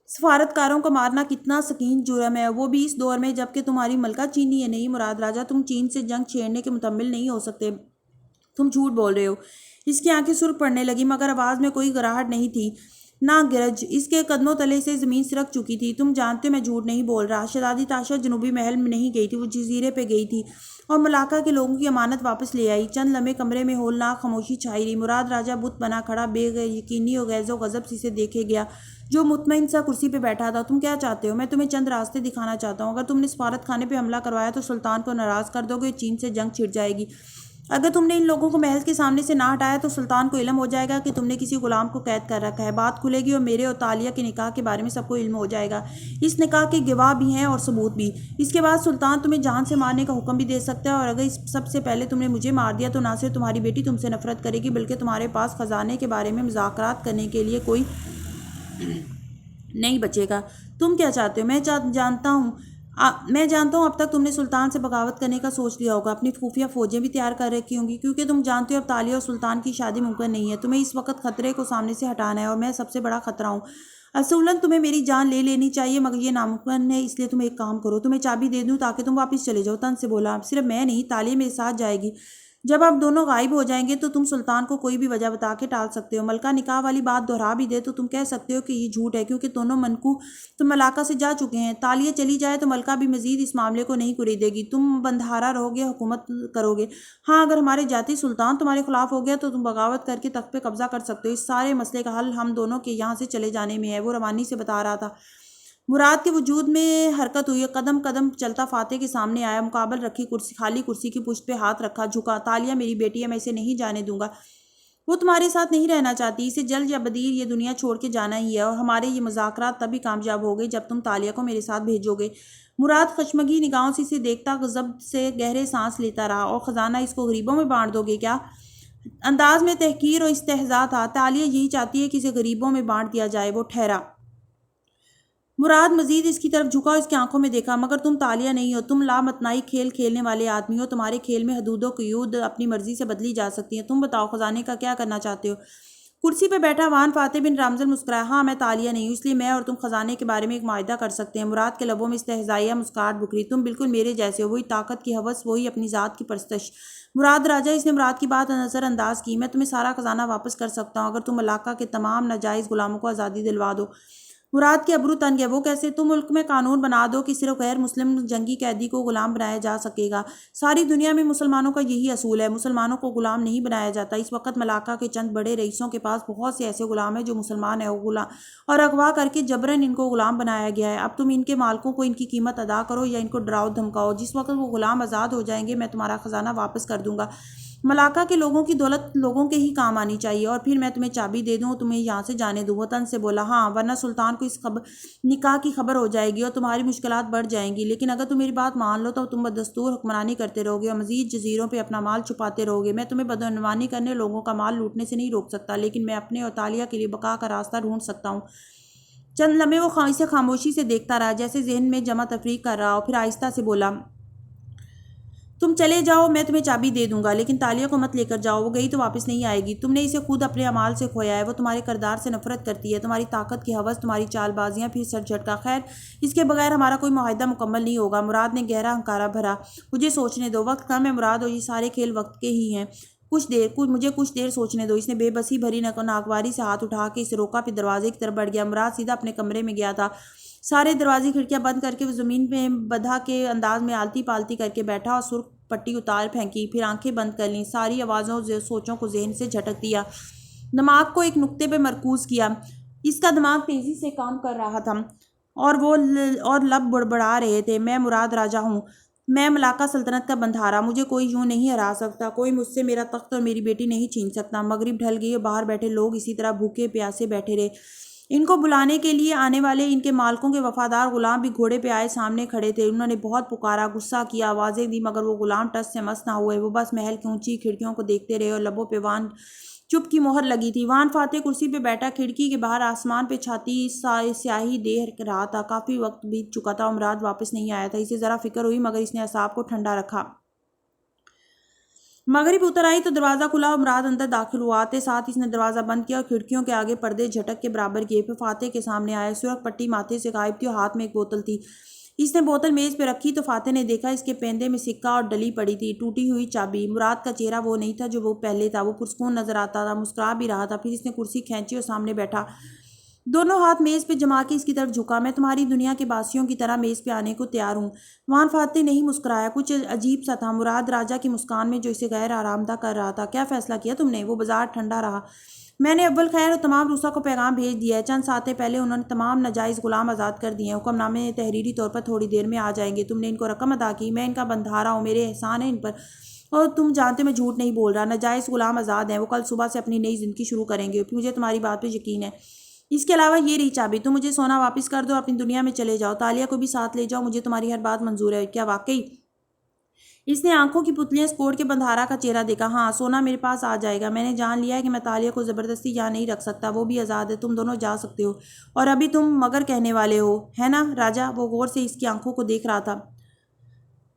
سفارتکاروں کو مارنا کتنا سنگین جرم ہے، وہ بھی اس دور میں جبکہ تمہاری ملکہ چینی ہے۔ نہیں مراد راجہ، تم چین سے جنگ چھیڑنے کے متحمل نہیں ہو سکتے، تم جھوٹ بول رہے ہو۔ اس کی آنکھیں سرخ پڑنے لگی، مگر آواز میں کوئی گراہٹ نہیں تھی، نہ گرج۔ اس کے قدموں تلے سے زمین سرک چکی تھی۔ تم جانتے ہو میں جھوٹ نہیں بول رہا۔ شہزادی تاشا جنوبی محل میں نہیں گئی تھی، وہ جزیرے پہ گئی تھی اور ملاقہ کے لوگوں کی امانت واپس لے آئی۔ چند لمحے کمرے میں ہولناک خاموشی چھائی رہی۔ مراد راجہ بت بنا کھڑا بے یقینی و غیظ و غضب سے دیکھے گیا جو مطمئن سا کرسی پہ بیٹھا تھا۔ تم کیا چاہتے ہو؟ میں تمہیں چند راستے دکھانا چاہتا ہوں۔ اگر تم نے سفارت خانے پہ حملہ کروایا تو سلطان کو ناراض کر دو گے، چین سے جنگ چھڑ جائے گی۔ اگر تم نے ان لوگوں کو محل کے سامنے سے نہ ہٹایا تو سلطان کو علم ہو جائے گا کہ تم نے کسی غلام کو قید کر رکھا ہے، بات کھلے گی اور میرے اور تالیہ کے نکاح کے بارے میں سب کو علم ہو جائے گا، اس نکاح کے گواہ بھی ہیں اور ثبوت بھی۔ اس کے بعد سلطان تمہیں جان سے مارنے کا حکم بھی دے سکتا ہے، اور اگر اس سب سے پہلے تم نے مجھے مار دیا تو نہ صرف تمہاری بیٹی تم سے نفرت کرے گی بلکہ تمہارے پاس خزانے کے بارے میں مذاکرات کرنے کے لیے کوئی نہیں بچے گا۔ تم کیا چاہتے ہو؟ میں جانتا ہوں اب تک تم نے سلطان سے بغاوت کرنے کا سوچ لیا ہوگا، اپنی خفیہ فوجیں بھی تیار کر رکھی ہوں گی، کیونکہ تم جانتے ہو اب تالیہ اور سلطان کی شادی ممکن نہیں ہے۔ تمہیں اس وقت خطرے کو سامنے سے ہٹانا ہے اور میں سب سے بڑا خطرہ ہوں۔ اصولاً تمہیں میری جان لے لینی چاہیے، مگر یہ ناممکن ہے، اس لیے تم ایک کام کرو، تمہیں چابی دے دوں تاکہ تم واپس چلے جاؤ۔ تن سے بولا، صرف میں نہیں، تالیہ میرے ساتھ جائے گی۔ جب آپ دونوں غائب ہو جائیں گے تو تم سلطان کو کوئی بھی وجہ بتا کے ٹال سکتے ہو۔ ملکہ نکاح والی بات دہرا بھی دے تو تم کہہ سکتے ہو کہ یہ جھوٹ ہے، کیونکہ دونوں منکو تم ملاقہ سے جا چکے ہیں۔ تالیہ چلی جائے تو ملکہ بھی مزید اس معاملے کو نہیں کریدے گی، تم بندھارا رہو گے، حکومت کرو گے۔ ہاں، اگر ہمارے جاتی سلطان تمہارے خلاف ہو گیا تو تم بغاوت کر کے تخت پہ قبضہ کر سکتے ہو۔ اس سارے مسئلے کا حل ہم دونوں کے یہاں سے چلے جانے میں ہے، وہ روانی سے بتا رہا تھا۔ مراد کے وجود میں حرکت ہوئی، قدم قدم چلتا فاتح کے سامنے آیا، مقابل رکھی خالی کرسی کی پشت پہ ہاتھ رکھا، جھکا۔ تالیہ میری بیٹی ہے، میں اسے نہیں جانے دوں گا، وہ تمہارے ساتھ نہیں رہنا چاہتی، اسے جلد یا بدیر یہ دنیا چھوڑ کے جانا ہی ہے، اور ہمارے یہ مذاکرات تبھی کامیاب ہو گئے جب تم تالیہ کو میرے ساتھ بھیجو گے۔ مراد خشمگی نگاہوں سے اسے دیکھتا غضب سے گہرے سانس لیتا رہا۔ اور خزانہ اس کو غریبوں میں بانٹ دو گے کیا؟ انداز میں تحقیر اور استہزاء تھا۔ تالیہ یہی چاہتی ہے کہ اسے غریبوں میں بانٹ دیا جائے، وہ ٹھہرا۔ مراد مزید اس کی طرف جھکا، اس کی آنکھوں میں دیکھا، مگر تم تالیہ نہیں ہو، تم لامتنائی کھیل کھیلنے والے آدمی ہو، تمہارے کھیل میں حدود و قیود اپنی مرضی سے بدلی جا سکتی ہیں۔ تم بتاؤ خزانے کا کیا کرنا چاہتے ہو؟ کرسی پہ بیٹھا وان فاتح بن رامزل مسکرایا۔ ہاں، میں تالیہ نہیں ہوں، اس لیے میں اور تم خزانے کے بارے میں ایک معاہدہ کر سکتے ہیں۔ مراد کے لبوں میں استہزائیہ مسکراہٹ بکھری۔ تم بالکل میرے جیسے ہو، وہی طاقت کی ہوس، وہی اپنی ذات کی پرستش۔ مراد راجہ، اس نے مراد کی بات نظر انداز کی، میں تمہیں سارا خزانہ واپس کر سکتا ہوں اگر تم ملاقہ کے تمام ناجائز غلاموں کو آزادی دلوا دو۔ مراد کے ابرو تن گئے۔ وہ کیسے؟ تم ملک میں قانون بنا دو کہ صرف غیر مسلم جنگی قیدی کو غلام بنایا جا سکے گا۔ ساری دنیا میں مسلمانوں کا یہی اصول ہے، مسلمانوں کو غلام نہیں بنایا جاتا۔ اس وقت ملاقہ کے چند بڑے رئیسوں کے پاس بہت سے ایسے غلام ہیں جو مسلمان ہیں اور اغوا کر کے جبراً ان کو غلام بنایا گیا ہے۔ اب تم ان کے مالکوں کو ان کی قیمت ادا کرو یا ان کو ڈراؤ دھمکاؤ۔ جس وقت وہ غلام آزاد ہو جائیں گے میں تمہارا خزانہ واپس کر دوں گا۔ ملاقہ کے لوگوں کی دولت لوگوں کے ہی کام آنی چاہیے، اور پھر میں تمہیں چابی دے دوں اور تمہیں یہاں سے جانے دوں۔ وہ تن سے بولا، ہاں، ورنہ سلطان کو اس نکاح کی خبر ہو جائے گی اور تمہاری مشکلات بڑھ جائیں گی، لیکن اگر تم میری بات مان لو تو تم بدستور حکمرانی کرتے رہو گے اور مزید جزیروں پہ اپنا مال چھپاتے رہو گے۔ میں تمہیں بدعنوانی کرنے، لوگوں کا مال لوٹنے سے نہیں روک سکتا، لیکن میں اپنے اور تالیہ کے لیے بقا کا راستہ ڈھونڈ سکتا ہوں۔ چند لمحے وہ اسے خاموشی سے دیکھتا رہا، جیسے ذہن میں جمع تفریق کر رہا ہو، پھر آہستہ سے بولا، تم چلے جاؤ، میں تمہیں چابی دے دوں گا، لیکن تالیہ کو مت لے کر جاؤ، وہ گئی تو واپس نہیں آئے گی۔ تم نے اسے خود اپنے اعمال سے کھویا ہے، وہ تمہارے کردار سے نفرت کرتی ہے، تمہاری طاقت کی ہوس، تمہاری چال بازیاں، پھر سر جھٹکا۔ خیر، اس کے بغیر ہمارا کوئی معاہدہ مکمل نہیں ہوگا۔ مراد نے گہرا ہنکارا بھرا۔ مجھے سوچنے دو، وقت کم ہے مراد، اور یہ سارے کھیل وقت کے ہی ہیں۔ مجھے کچھ دیر سوچنے دو۔ اس نے بے بسی بھری ناگواری سے ہاتھ اٹھا کے اسے روکا، پھر دروازے کی طرف بڑھ گیا۔ مراد سیدھا اپنے کمرے میں گیا تھا۔ سارے دروازے کھڑکیاں بند کر کے وہ زمین میں بدھا کے انداز میں آلتی پالتی کر کے بیٹھا اور سرخ پٹی اتار پھینکی، پھر آنکھیں بند کر لیں، ساری آوازوں سوچوں کو ذہن سے جھٹک دیا، دماغ کو ایک نقطے پہ مرکوز کیا۔ اس کا دماغ تیزی سے کام کر رہا تھا اور لب بڑبڑا رہے تھے۔ میں مراد راجہ ہوں، میں ملاقہ سلطنت کا بندھارا، مجھے کوئی یوں نہیں ہرا سکتا، کوئی مجھ سے میرا تخت اور میری بیٹی نہیں چھین سکتا۔ مغرب ڈھل گئی اور باہر بیٹھے لوگ اسی طرح بھوکے پیاسے بیٹھے رہے۔ ان کو بلانے کے لیے آنے والے ان کے مالکوں کے وفادار غلام بھی گھوڑے پہ آئے سامنے کھڑے تھے۔ انہوں نے بہت پکارا، غصہ کیا، آوازیں دی، مگر وہ غلام ٹس سے مس نہ ہوئے۔ وہ بس محل کی اونچی کھڑکیوں کو دیکھتے رہے اور لبوں پہ وان چپ کی مہر لگی تھی۔ وان فاتح کرسی پہ بیٹھا کھڑکی کے باہر آسمان پہ چھاتی سیاہی دیکھ رہا تھا۔ کافی وقت بیت چکا تھا اور مراد واپس نہیں آیا تھا۔ اسے ذرا فکر ہوئی، مگر اس نے اعصاب کو ٹھنڈا رکھا۔ مغرب اتر آئی تو دروازہ کھلا اور مراد اندر داخل ہوا۔ آتے ساتھ اس نے دروازہ بند کیا اور کھڑکیوں کے آگے پردے جھٹک کے برابر کیے، پھر فاتح کے سامنے آیا۔ سرخ پٹی ماتھے سے غائب تھی اور ہاتھ میں ایک بوتل تھی۔ اس نے بوتل میز پہ رکھی تو فاتح نے دیکھا اس کے پیندے میں سکہ اور ڈلی پڑی تھی، ٹوٹی ہوئی چابی۔ مراد کا چہرہ وہ نہیں تھا جو وہ پہلے تھا، وہ پرسکون نظر آتا تھا، مسکرا بھی رہا تھا۔ پھر اس نے کرسی کھینچی اور سامنے بیٹھا، دونوں ہاتھ میز پہ جما کے اس کی طرف جھکا۔ میں تمہاری دنیا کے باسیوں کی طرح میز پہ آنے کو تیار ہوں۔ وان فاتح نہیں مسکرایا، کچھ عجیب سا تھا مراد راجہ کی مسکان میں جو اسے غیر آرام دہ کر رہا تھا۔ کیا فیصلہ کیا تم نے؟ وہ بازار ٹھنڈا رہا۔ میں نے اول خیر اور تمام روسا کو پیغام بھیج دیا ہے، چند ساعتیں پہلے انہوں نے تمام ناجائز غلام آزاد کر دیے ہیں، حکم نامے تحریری طور پر تھوڑی دیر میں آ جائیں گے۔ تم نے ان کو رقم ادا کی، میں ان کا بندھارا ہوں، میرے احسان ہے ان پر، اور تم جانتے میں جھوٹ نہیں بول رہا۔ ناجائز غلام آزاد ہیں، وہ کل صبح سے اپنی نئی زندگی شروع کریں گے، مجھے تمہاری بات پہ یقین ہے۔ اس کے علاوہ یہ رہی چابی، تم مجھے سونا واپس کر دو، اپنی دنیا میں چلے جاؤ، تالیہ کو بھی ساتھ لے جاؤ، مجھے تمہاری ہر بات منظور ہے۔ کیا واقعی؟ اس نے آنکھوں کی پتلیاں اسکوڑ کے بندھارا کا چہرہ دیکھا۔ ہاں، سونا میرے پاس آ جائے گا۔ میں نے جان لیا ہے کہ میں تالیہ کو زبردستی یہاں نہیں رکھ سکتا، وہ بھی آزاد ہے، تم دونوں جا سکتے ہو، اور ابھی تم مگر کہنے والے ہو، ہے نا راجہ؟ وہ غور سے اس کی آنکھوں کو دیکھ رہا تھا۔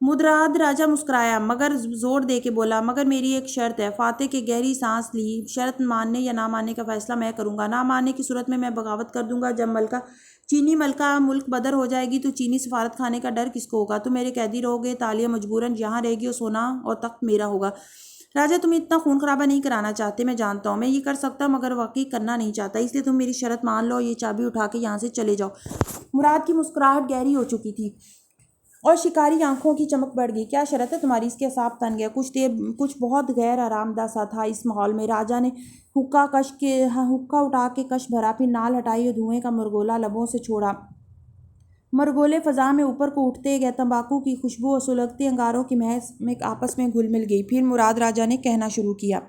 مراد راجہ مسکرایا، مگر زور دے کے بولا، مگر میری ایک شرط ہے۔ فاتح کے گہری سانس لی۔ شرط ماننے یا نہ ماننے کا فیصلہ میں کروں گا۔ نہ ماننے کی صورت میں بغاوت کر دوں گا۔ جب چینی ملکہ ملک بدر ہو جائے گی تو چینی سفارت خانے کا ڈر کس کو ہوگا؟ تم میرے قیدی رہو گے، تالیہ مجبوراً یہاں رہے گی اور سونا اور تخت میرا ہوگا۔ راجہ، تم اتنا خون خرابہ نہیں کرانا چاہتے، میں جانتا ہوں، میں یہ کر سکتا ہوں، مگر واقعی کرنا نہیں چاہتا، اس لیے تم میری شرط مان لو اور یہ چابی اٹھا کے یہاں سے چلے جاؤ۔ مراد کی مسکراہٹ گہری ہو چکی تھی اور شکاری آنکھوں کی چمک بڑھ گئی۔ کیا شرط ہے تمہاری؟ اس کے اعصاب تن گئے۔ کچھ بہت غیر آرام دہ سا تھا اس ماحول میں۔ راجہ نے حقہ اٹھا کے کش بھرا، پھر نال ہٹائی اور دھوئیں کا مرگولا لبوں سے چھوڑا۔ مرگولے فضا میں اوپر کو اٹھتے گئے، تمباکو کی خوشبو اور سلگتے انگاروں کی مہک آپس میں گھل مل گئی۔ پھر مراد راجہ نے کہنا شروع کیا۔